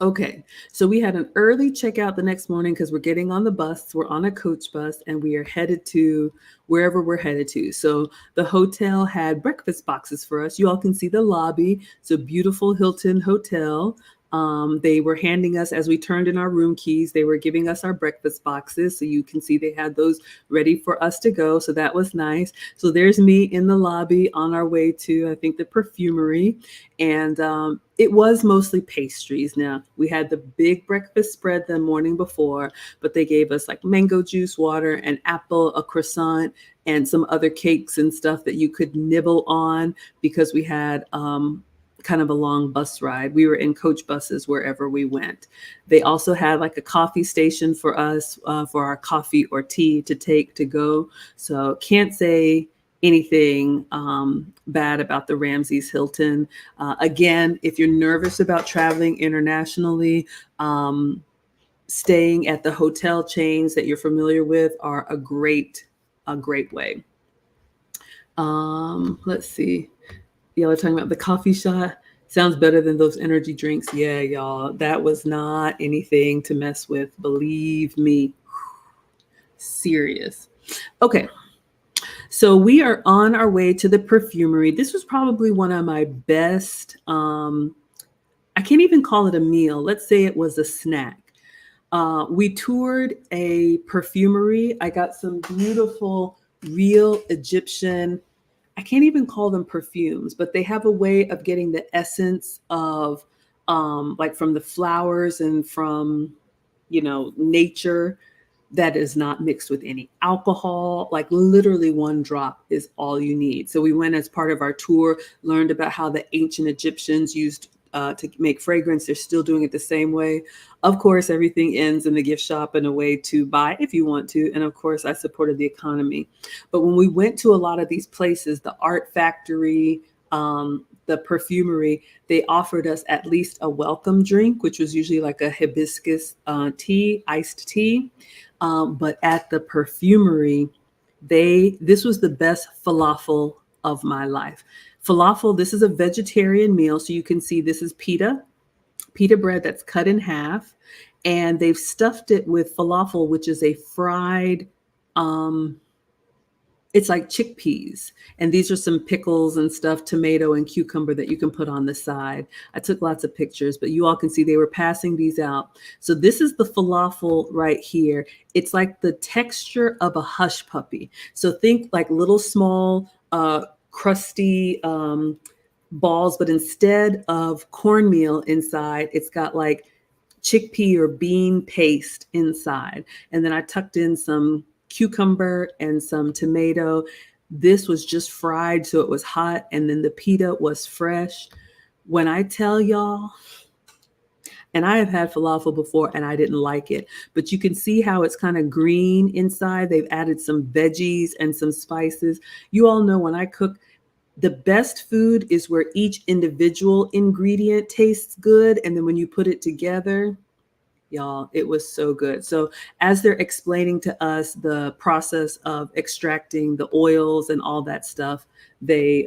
Okay, so we had an early checkout the next morning because we're getting on the bus. We're on a coach bus and we are headed to wherever we're headed to. So the hotel had breakfast boxes for us. You all can see the lobby. It's a beautiful Hilton hotel. They were handing us, as we turned in our room keys, they were giving us our breakfast boxes. So you can see they had those ready for us to go. So that was nice. So there's me in the lobby on our way to, I think, the perfumery. And it was mostly pastries. Now, we had the big breakfast spread the morning before, but they gave us like mango juice, water, an apple, a croissant, and some other cakes and stuff that you could nibble on because we had kind of a long bus ride. We were in coach buses wherever we went. They also had like a coffee station for us for our coffee or tea to take to go. So can't say anything bad about the Ramses Hilton. Again, if you're nervous about traveling internationally, staying at the hotel chains that you're familiar with are a great way. Let's see. Y'all are talking about the coffee shot. Sounds better than those energy drinks. Yeah, y'all. That was not anything to mess with. Believe me. Serious. Okay. So we are on our way to the perfumery. This was probably one of my best, I can't even call it a meal. Let's say it was a snack. We toured a perfumery. I got some beautiful, real Egyptian, I can't even call them perfumes, but they have a way of getting the essence of like from the flowers and from, nature that is not mixed with any alcohol. Like literally one drop is all you need. So we went as part of our tour, learned about how the ancient Egyptians used to make fragrance. They're still doing it the same way. Of course, everything ends in the gift shop and a way to buy if you want to. And of course, I supported the economy. But when we went to a lot of these places, the art factory, the perfumery, they offered us at least a welcome drink, which was usually like a hibiscus tea, iced tea. But at the perfumery, this was the best falafel of my life. Falafel, this is a vegetarian meal. So you can see this is pita bread that's cut in half. And they've stuffed it with falafel, which is a fried, it's like chickpeas. And these are some pickles and stuff, tomato and cucumber that you can put on the side. I took lots of pictures, but you all can see they were passing these out. So this is the falafel right here. It's like the texture of a hush puppy. So think like little small, crusty balls, but instead of cornmeal inside, it's got like chickpea or bean paste inside. And then I tucked in some cucumber and some tomato. This was just fried, so it was hot. And then the pita was fresh. When I tell y'all, and I have had falafel before and I didn't like it, but you can see how it's kind of green inside. They've added some veggies and some spices. You all know when I cook, the best food is where each individual ingredient tastes good. And then when you put it together, y'all, it was so good. So as they're explaining to us the process of extracting the oils and all that stuff, they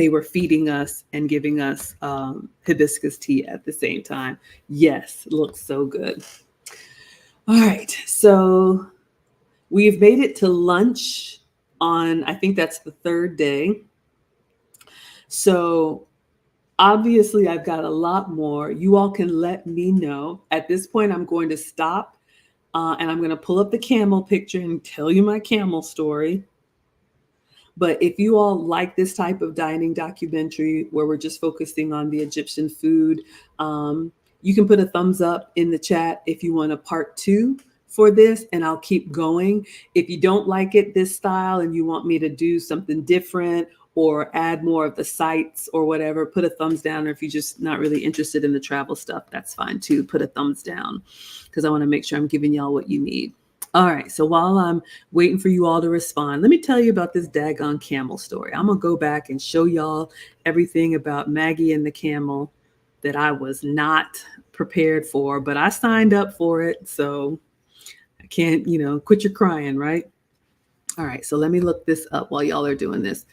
were feeding us and giving us hibiscus tea at the same time. Yes, looks so good. All right, so we've made it to lunch on, I think that's the third day. So obviously, I've got a lot more. You all can let me know. At this point, I'm going to stop and I'm going to pull up the camel picture and tell you my camel story. But if you all like this type of dining documentary where we're just focusing on the Egyptian food, you can put a thumbs up in the chat if you want a part 2 for this, and I'll keep going. If you don't like it, this style, and you want me to do something different or add more of the sites or whatever, put a thumbs down. Or if you're just not really interested in the travel stuff, that's fine too. Put a thumbs down because I want to make sure I'm giving y'all what you need. All right, so while I'm waiting for you all to respond, let me tell you about this daggone camel story. I'm going to go back and show y'all everything about Maggie and the camel that I was not prepared for, but I signed up for it, so I can't, quit your crying, right? All right, so let me look this up while y'all are doing this.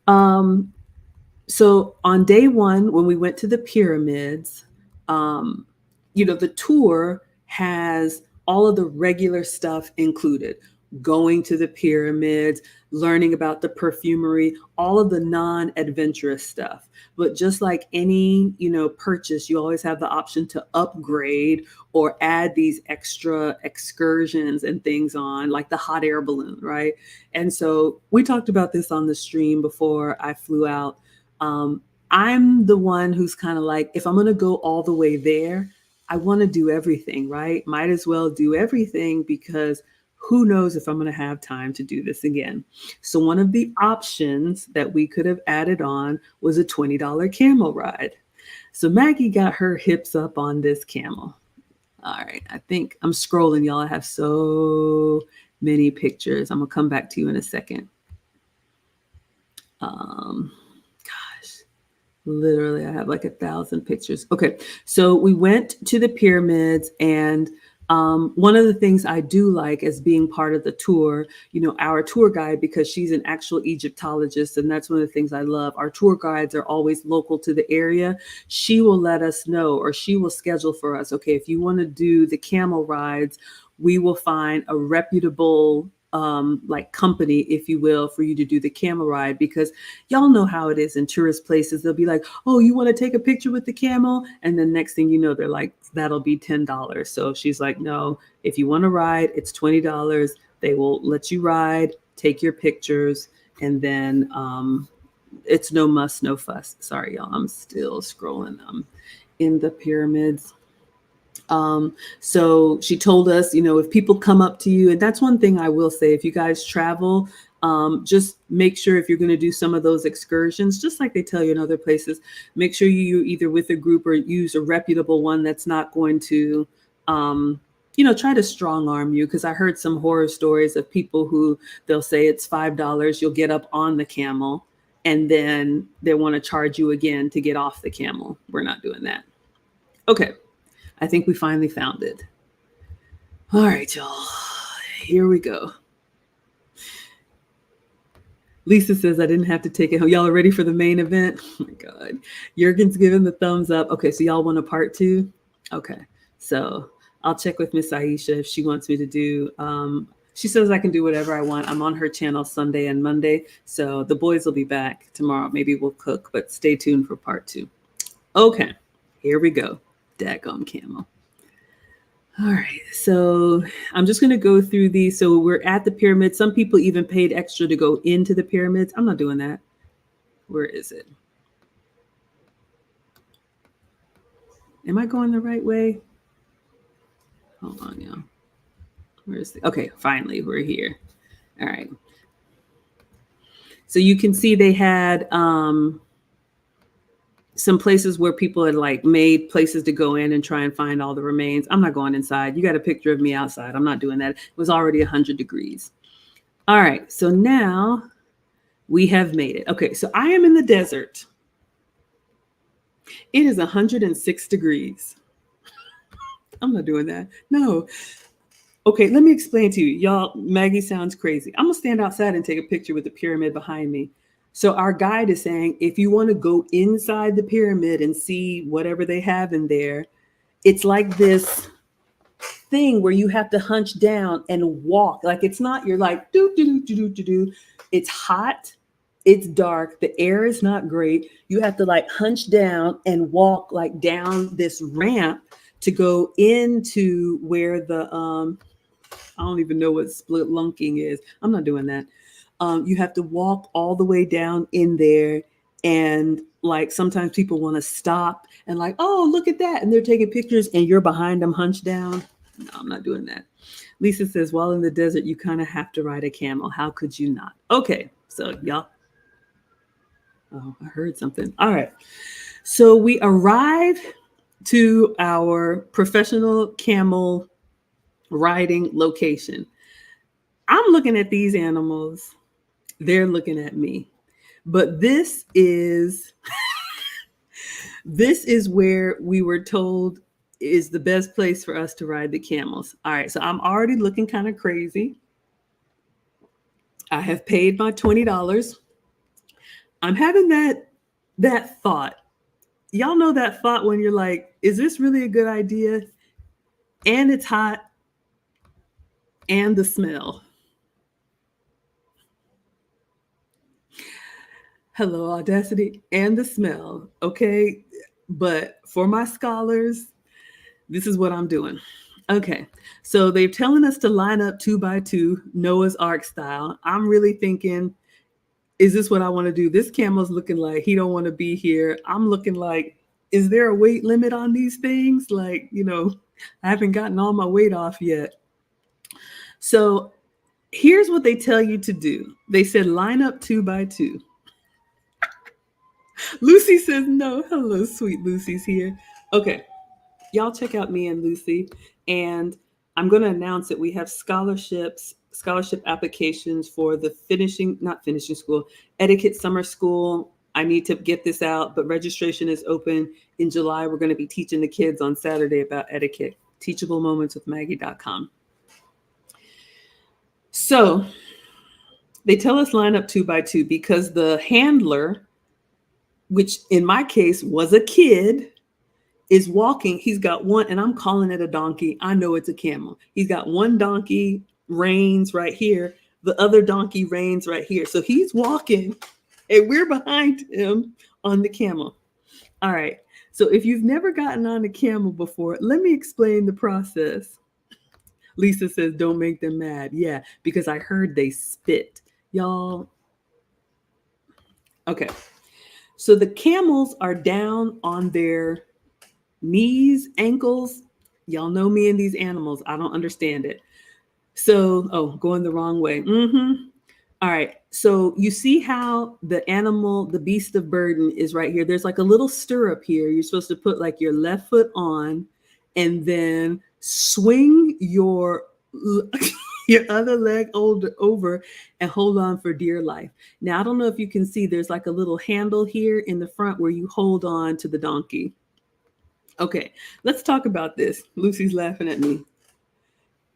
So on day 1, when we went to the pyramids, the tour has all of the regular stuff included. going to the pyramids, learning about the perfumery, all of the non-adventurous stuff. But just like any, purchase, you always have the option to upgrade or add these extra excursions and things on, like the hot air balloon, right? And so we talked about this on the stream before I flew out. Um, I'm the one who's kind of like, if I'm going to go all the way there, I want to do everything, right? Might as well do everything, because who knows if I'm going to have time to do this again. So one of the options that we could have added on was a $20 camel ride. So Maggie got her hips up on this camel. All right, I think I'm scrolling, y'all. I have so many pictures. I'm gonna come back to you in a second. Gosh, literally, I have like 1,000 pictures. Okay, so we went to the pyramids, and one of the things I do like as being part of the tour, our tour guide, because she's an actual Egyptologist, and that's one of the things I love. Our tour guides are always local to the area. She will let us know, or she will schedule for us, okay, if you want to do the camel rides, we will find a reputable like company, if you will, for you to do the camel ride, because y'all know how it is in tourist places. They'll be like, oh, you want to take a picture with the camel? And then next thing you know, they're like, that'll be $10. So she's like, no, if you want to ride, it's $20. They will let you ride, take your pictures, and then it's no muss, no fuss. Sorry, y'all, I'm still scrolling. In the pyramids. So she told us, if people come up to you, and that's one thing I will say, if you guys travel, just make sure, if you're going to do some of those excursions, just like they tell you in other places, make sure you either with a group or use a reputable one that's not going to, try to strong arm you. Because I heard some horror stories of people who they'll say it's $5, you'll get up on the camel, and then they want to charge you again to get off the camel. We're not doing that. Okay. I think we finally found it. All right, y'all. Here we go. Lisa says I didn't have to take it home. Y'all are ready for the main event? Oh my God. Jurgen's giving the thumbs up. Okay, so y'all want a part 2? Okay. So I'll check with Miss Aisha if she wants me to do. She says I can do whatever I want. I'm on her channel Sunday and Monday. So the boys will be back tomorrow. Maybe we'll cook, but stay tuned for part 2. Okay, here we go. Daggum camel. All right, so I'm just going to go through these. So we're at the pyramid. Some people even paid extra to go into the pyramids. I'm not doing that. Where is it? Am I going the right way? Hold on, y'all. Where's the? Okay, finally, we're here. All right. So you can see they had some places where people had like made places to go in and try and find all the remains. I'm not going inside. You got a picture of me outside. I'm not doing that. It was already 100 degrees. All right. So now we have made it. Okay. So I am in the desert. It is 106 degrees. I'm not doing that. No. Okay. Let me explain to you. Y'all, Maggie sounds crazy. I'm going to stand outside and take a picture with the pyramid behind me. So our guide is saying, if you want to go inside the pyramid and see whatever they have in there, it's like this thing where you have to hunch down and walk. Like it's not, you're like, do, do, do, do, do, do. It's hot. It's dark. The air is not great. You have to like hunch down and walk like down this ramp to go into where the, I don't even know what spelunking is. I'm not doing that. You have to walk all the way down in there, and like sometimes people want to stop and like, oh, look at that, and they're taking pictures and you're behind them hunched down. No, I'm not doing that. Lisa says, while in the desert, you kind of have to ride a camel. How could you not? Okay, so y'all. Oh, I heard something. All right. So we arrive to our professional camel riding location. I'm looking at these animals. They're looking at me. But this is this is where we were told is the best place for us to ride the camels. All right, so I'm already looking kind of crazy. I have paid my $20. I'm having that thought. Y'all know that thought when you're like, is this really a good idea? And it's hot and the smell. Hello, audacity and the smell. Okay. But for my scholars, this is what I'm doing. Okay. So they're telling us to line up two by two, Noah's Ark style. I'm really thinking, is this what I want to do? This camel's looking like he don't want to be here. I'm looking like, is there a weight limit on these things? Like, I haven't gotten all my weight off yet. So here's what they tell you to do. They said line up two by two. Lucy says no. Hello, sweet Lucy's here. Okay, y'all check out me and Lucy. And I'm going to announce that we have scholarship applications for the not finishing school, etiquette summer school. I need to get this out, but registration is open in July. We're going to be teaching the kids on Saturday about etiquette. TeachableMomentsWithMaggie.com. So they tell us line up two by two because the handler, which in my case was a kid, is walking. He's got one, and I'm calling it a donkey. I know it's a camel. He's got one donkey reins right here. The other donkey reins right here. So he's walking, and we're behind him on the camel. All right. So if you've never gotten on a camel before, let me explain the process. Lisa says, don't make them mad. Yeah, because I heard they spit. Y'all. Okay. So the camels are down on their knees, ankles. Y'all know me and these animals. I don't understand it. So, going the wrong way. All right. So you see how the animal, the beast of burden is right here. There's like a little stirrup here. You're supposed to put like your left foot on and then swing your other leg over and hold on for dear life. Now, I don't know if you can see, there's like a little handle here in the front where you hold on to the donkey. Okay, let's talk about this. Lucy's laughing at me.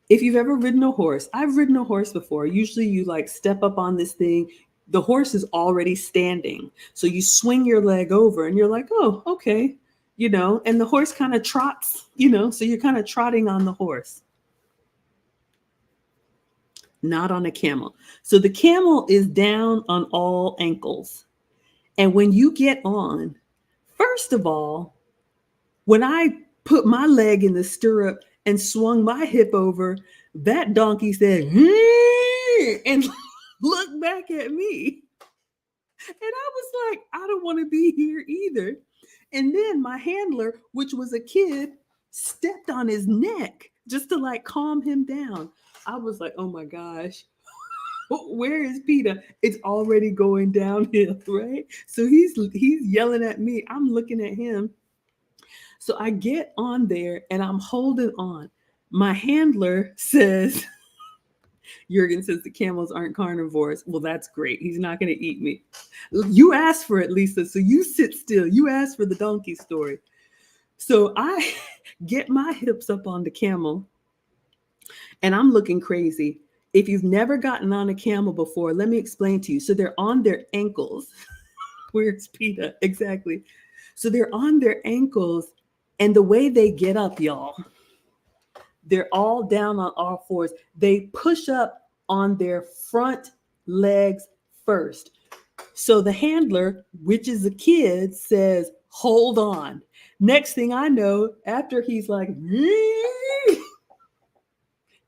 If you've ever ridden a horse, I've ridden a horse before. Usually you like step up on this thing. The horse is already standing. So you swing your leg over and you're like, oh, okay. And the horse kind of trots, so you're kind of trotting on the horse. Not on a camel. So the camel is down on all ankles. And when you get on, first of all, when I put my leg in the stirrup and swung my hip over, that donkey said, and looked back at me. And I was like, I don't want to be here either. And then my handler, which was a kid, stepped on his neck just to like calm him down. I was like, oh my gosh, where is Peter? It's already going downhill, right? So he's yelling at me. I'm looking at him. So I get on there and I'm holding on. My handler says, Jurgen says the camels aren't carnivores. Well, that's great. He's not going to eat me. You asked for it, Lisa. So you sit still. You asked for the donkey story. So I get my hips up on the camel and I'm looking crazy. If you've never gotten on a camel before, let me explain to you. So they're on their ankles. Where's PETA? Exactly. So they're on their ankles. And the way they get up, y'all, they're all down on all fours. They push up on their front legs first. So the handler, which is a kid, says, hold on. Next thing I know, after he's like,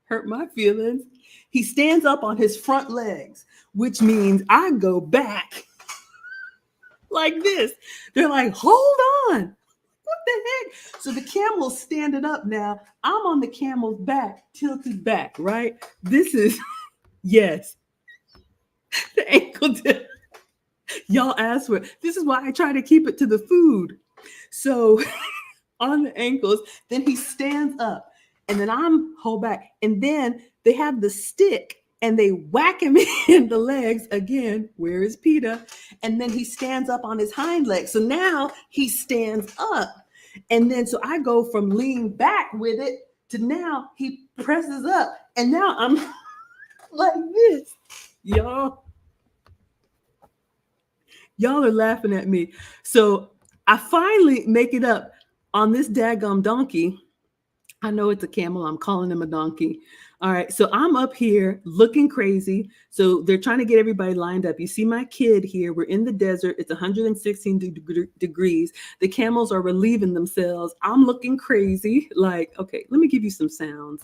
hurt my feelings, he stands up on his front legs, which means I go back like this. They're like, hold on. What the heck? So the camel's standing up now. I'm on the camel's back, tilted back, right? This is, yes, the ankle dip. Y'all asked for it. This is why I try to keep it to the food. So on the ankles, then he stands up and then I'm hold back. And then they have the stick and they whack him in the legs again. Where is PETA? And then he stands up on his hind legs. So now he stands up. And then so I go from lean back with it to now he presses up. And now I'm like this. Y'all are laughing at me. So I finally make it up on this daggum donkey. I know it's a camel. I'm calling him a donkey. All right, so I'm up here looking crazy. So they're trying to get everybody lined up. You see my kid here. We're in the desert. It's 116 degrees. The camels are relieving themselves. I'm looking crazy. Like, okay, let me give you some sounds.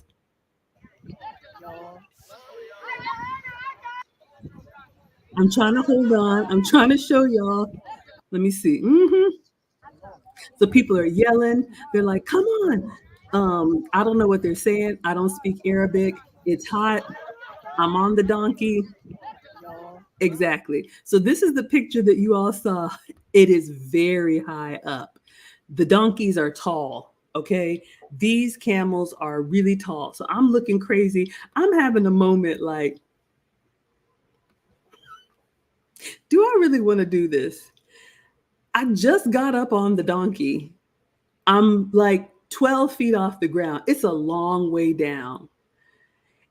I'm trying to hold on. I'm trying to show y'all. Let me see. So people are yelling. They're like, come on. I don't know what they're saying. I don't speak Arabic. It's hot. I'm on the donkey. Exactly. So this is the picture that you all saw. It is very high up. The donkeys are tall. Okay. These camels are really tall. So I'm looking crazy. I'm having a moment like, do I really want to do this? I just got up on the donkey. I'm like 12 feet off the ground. It's a long way down.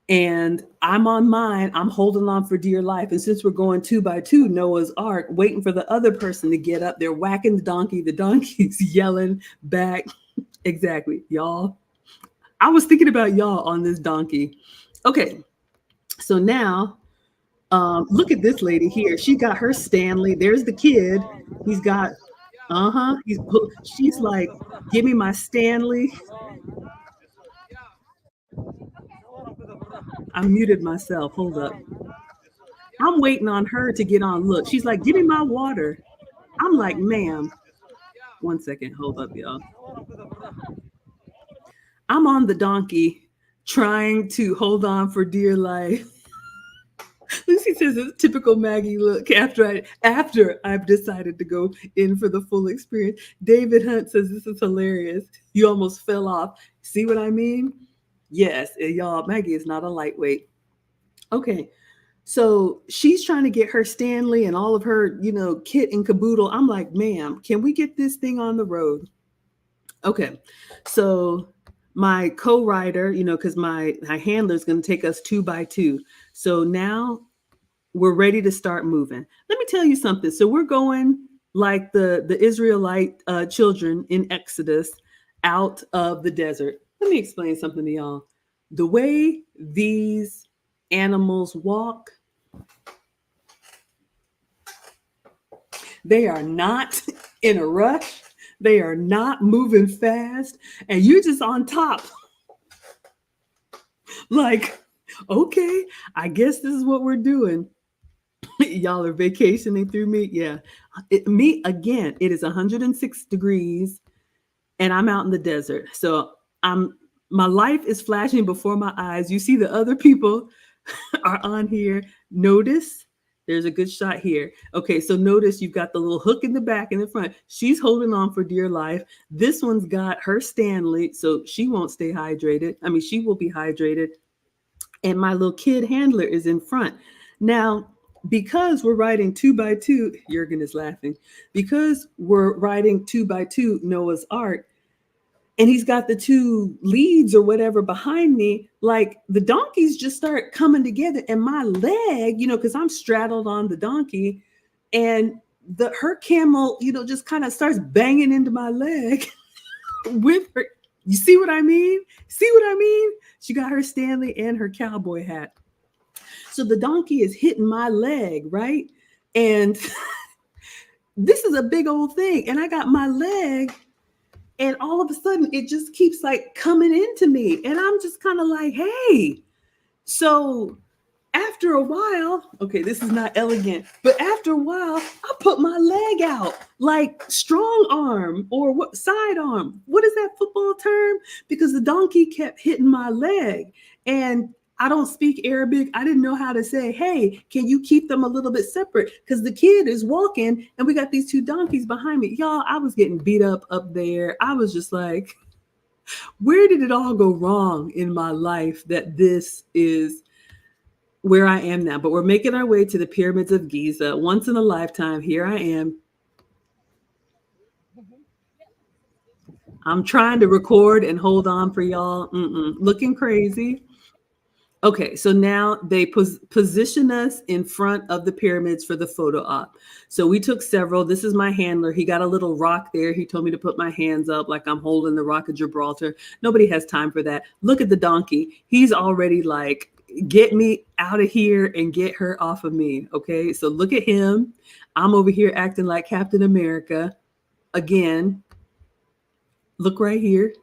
And I'm on mine. I'm holding on for dear life. And since we're going two by two, Noah's Ark, waiting for the other person to get up, they're whacking the donkey. The donkey's yelling back. Exactly, y'all. I was thinking about y'all on this donkey. Okay, so now look at this lady here. She got her Stanley. There's the kid. He's got, she's like, give me my Stanley. I muted myself. Hold up. I'm waiting on her to get on. Look, she's like, give me my water. I'm like, ma'am, 1 second. Hold up, y'all. I'm on the donkey trying to hold on for dear life. Lucy says it's typical Maggie look after I've decided to go in for the full experience. David Hunt says this is hilarious. You almost fell off. See what I mean? Yes, y'all, Maggie is not a lightweight. Okay. So she's trying to get her Stanley and all of her, kit and caboodle. I'm like, ma'am, can we get this thing on the road? Okay. So my co-writer, because my handler is going to take us two by two. So now we're ready to start moving. Let me tell you something. So we're going like the Israelite children in Exodus out of the desert. Let me explain something to y'all. The way these animals walk, they are not in a rush. They are not moving fast. And you're just on top. Like, okay, I guess this is what we're doing. Y'all are vacationing through me. Yeah. Me, again, it is 106 degrees and I'm out in the desert. So my life is flashing before my eyes. You see the other people are on here. Notice there's a good shot here. Okay, so notice you've got the little hook in the back and the front. She's holding on for dear life. This one's got her Stanley, so she won't stay hydrated. I mean, she will be hydrated. And my little kid handler is in front. Now, because we're riding two by two, Jurgen is laughing, because we're riding two by two Noah's Ark, and he's got the two leads or whatever behind me, like the donkeys just start coming together and my leg, because I'm straddled on the donkey and her camel, just kind of starts banging into my leg with her. You see what I mean? See what I mean? She got her Stanley and her cowboy hat. So the donkey is hitting my leg, right? And this is a big old thing. And I got my leg, and all of a sudden it just keeps like coming into me. And I'm just kind of like, hey. So after a while, okay, this is not elegant, but after a while, I put my leg out like strong arm or what side arm. What is that football term? Because the donkey kept hitting my leg. And I don't speak Arabic. I didn't know how to say, hey, can you keep them a little bit separate? Because the kid is walking and we got these two donkeys behind me. Y'all, I was getting beat up there. I was just like, where did it all go wrong in my life that this is where I am now? But we're making our way to the pyramids of Giza. Once in a lifetime, here I am. I'm trying to record and hold on for y'all. Looking crazy. Okay, so now they position us in front of the pyramids for the photo op. So we took several. This is my handler. He got a little rock there. He told me to put my hands up like I'm holding the Rock of Gibraltar. Nobody has time for that. Look at the donkey. He's already like, get me out of here and get her off of me. Okay, so look at him. I'm over here acting like Captain America. Again, look right here.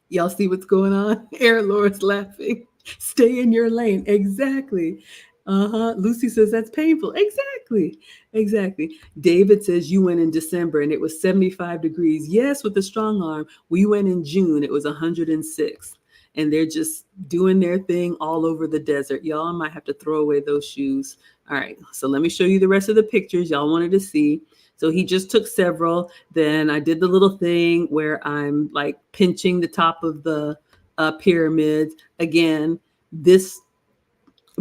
Y'all see what's going on? Aaron Laura's laughing. Stay in your lane. Exactly. Uh-huh. Lucy says that's painful. Exactly. Exactly. David says you went in December and it was 75 degrees. Yes, with the strong arm. We went in June. It was 106. And they're just doing their thing all over the desert. Y'all might have to throw away those shoes. All right. So let me show you the rest of the pictures y'all wanted to see. So he just took several. Then I did the little thing where I'm like pinching the top of the pyramids. Again, this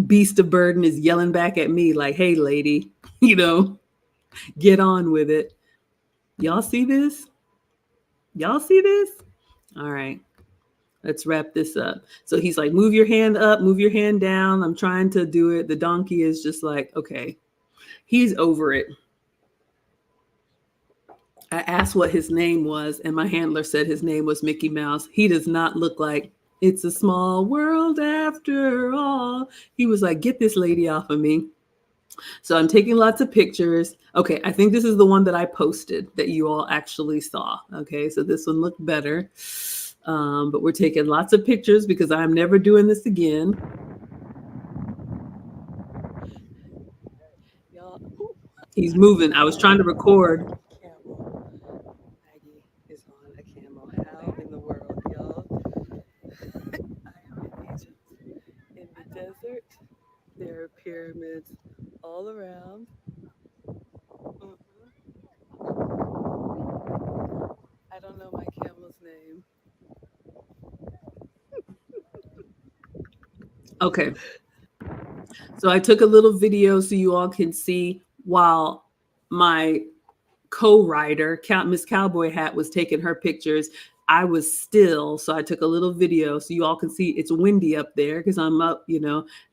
beast of burden is yelling back at me like, hey, lady, get on with it. Y'all see this? Y'all see this? All right. Let's wrap this up. So he's like, move your hand up, move your hand down. I'm trying to do it. The donkey is just like, okay, he's over it. I asked what his name was, and my handler said his name was Mickey Mouse. He does not look like it's a small world after all. He was like, get this lady off of me. So I'm taking lots of pictures. Okay, I think this is the one that I posted that you all actually saw. Okay, so this one looked better. But we're taking lots of pictures because I'm never doing this again. Y'all, he's moving. I was trying to record. Maggie is on a camel. How in the world, y'all? I am in Egypt, in the desert. There are pyramids all around. I don't know my camel's name. Okay. So I took a little video so you all can see while my co-writer, Miss Cowboy Hat, was taking her pictures. I was still, so I took a little video so you all can see it's windy up there because I'm up,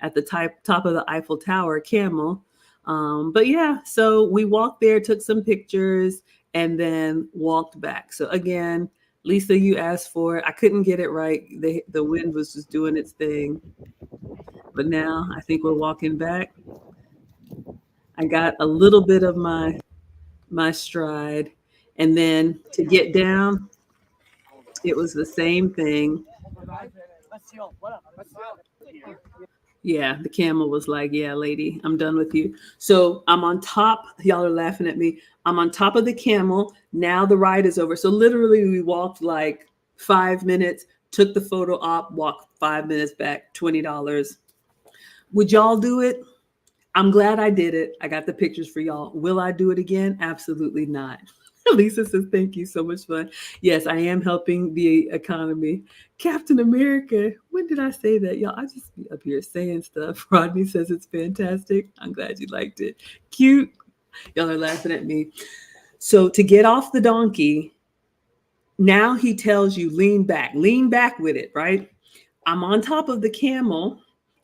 at the top of the Eiffel Tower, camel. But yeah, so we walked there, took some pictures, and then walked back. So again, Lisa, you asked for it. I couldn't get it right. The wind was just doing its thing. But now I think we're walking back. I got a little bit of my stride. And then to get down, it was the same thing. Yeah, the camel was like, yeah, lady, I'm done with you. So I'm on top. Y'all are laughing at me. I'm on top of the camel. Now the ride is over. So literally we walked like 5 minutes, took the photo op, walked 5 minutes back, $20. Would y'all do it? I'm glad I did it. I got the pictures for y'all. Will I do it again? Absolutely not. Lisa says, thank you. So much fun. Yes, I am helping the economy. Captain America. When did I say that? Y'all, I just be up here saying stuff. Rodney says it's fantastic. I'm glad you liked it. Cute. Y'all are laughing at me. So to get off the donkey, now he tells you lean back with it, right? I'm on top of the camel.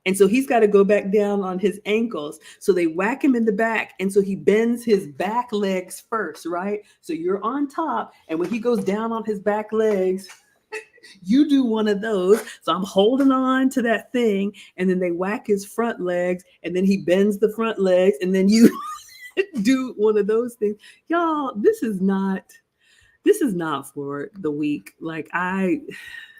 And so he's got to go back down on his ankles. So they whack him in the back. And so he bends his back legs first, right? So you're on top. And when he goes down on his back legs, you do one of those. So I'm holding on to that thing. And then they whack his front legs. And then he bends the front legs. And then you do one of those things. Y'all, this is not for the weak.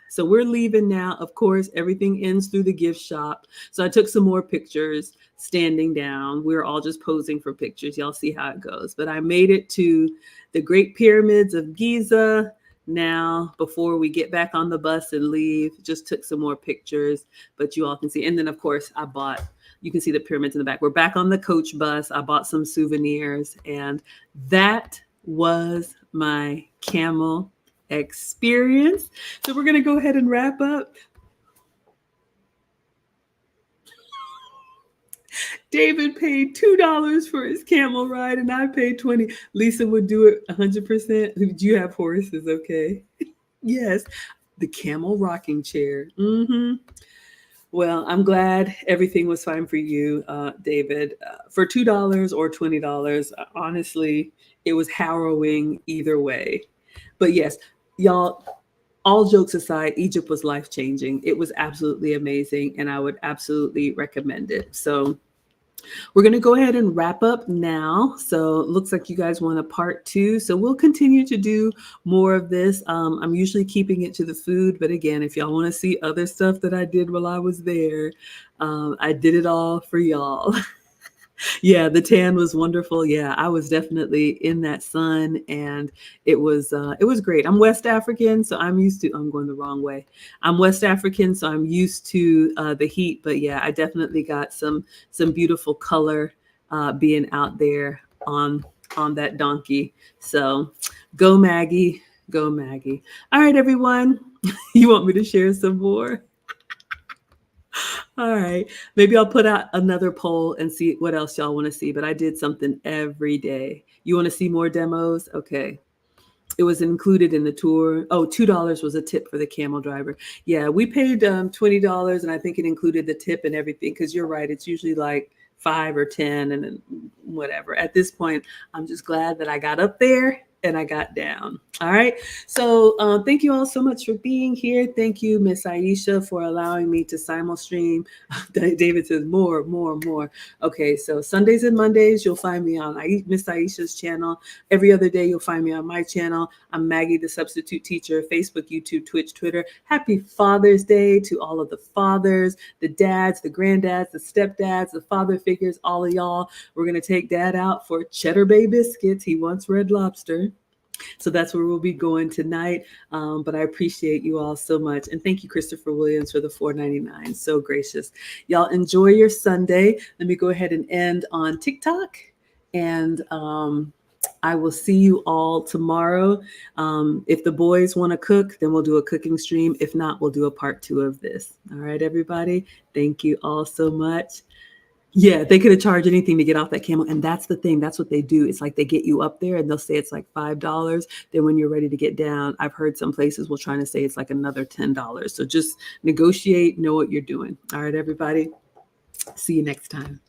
So we're leaving now. Of course, everything ends through the gift shop. So I took some more pictures standing down. We were all just posing for pictures. Y'all see how it goes. But I made it to the Great Pyramids of Giza. Now, before we get back on the bus and leave, just took some more pictures, but you all can see. And then, of course, you can see the pyramids in the back. We're back on the coach bus. I bought some souvenirs, and that was my camel experience. So we're going to go ahead and wrap up. David paid $2 for his camel ride and I paid $20. Lisa would do it 100%. Do you have horses? Okay. Yes. The camel rocking chair. Well, I'm glad everything was fine for you, David. For $2 or $20, honestly, it was harrowing either way. But yes, y'all, all jokes aside, Egypt was life changing. It was absolutely amazing, and I would absolutely recommend it. So, we're going to go ahead and wrap up now. So it looks like you guys want a part two. So we'll continue to do more of this. I'm usually keeping it to the food. But again, if y'all want to see other stuff that I did while I was there, I did it all for y'all. Yeah, the tan was wonderful. Yeah, I was definitely in that sun, and it was great. I'm West African, so I'm used to. I'm going the wrong way. I'm West African, so I'm used to the heat. But yeah, I definitely got some beautiful color being out there on that donkey. So, go Maggie, go Maggie. All right, everyone. You want me to share some more? All right. Maybe I'll put out another poll and see what else y'all want to see. But I did something every day. You want to see more demos? Okay. It was included in the tour. Oh, $2 was a tip for the camel driver. Yeah, we paid $20, and I think it included the tip and everything. Because you're right, it's usually like 5 or 10, and then whatever. At this point, I'm just glad that I got up there and I got down. All right. So thank you all so much for being here. Thank you, Miss Aisha, for allowing me to simul stream. David says more, more, more. Okay. So Sundays and Mondays, you'll find me on Miss Aisha's channel. Every other day, you'll find me on my channel. I'm Maggie, the substitute teacher, Facebook, YouTube, Twitch, Twitter. Happy Father's Day to all of the fathers, the dads, the granddads, the stepdads, the father figures, all of y'all. We're going to take dad out for Cheddar Bay biscuits. He wants Red Lobster. So that's where we'll be going tonight. But I appreciate you all so much. And thank you, Christopher Williams, for the $4.99. So gracious. Y'all enjoy your Sunday. Let me go ahead and end on TikTok. And I will see you all tomorrow. If the boys want to cook, then we'll do a cooking stream. If not, we'll do a part 2 of this. All right, everybody. Thank you all so much. Yeah, they could have charged anything to get off that camel. And that's the thing. That's what they do. It's like they get you up there and they'll say it's like $5. Then when you're ready to get down, I've heard some places will try to say it's like another $10. So just negotiate, know what you're doing. All right, everybody. See you next time.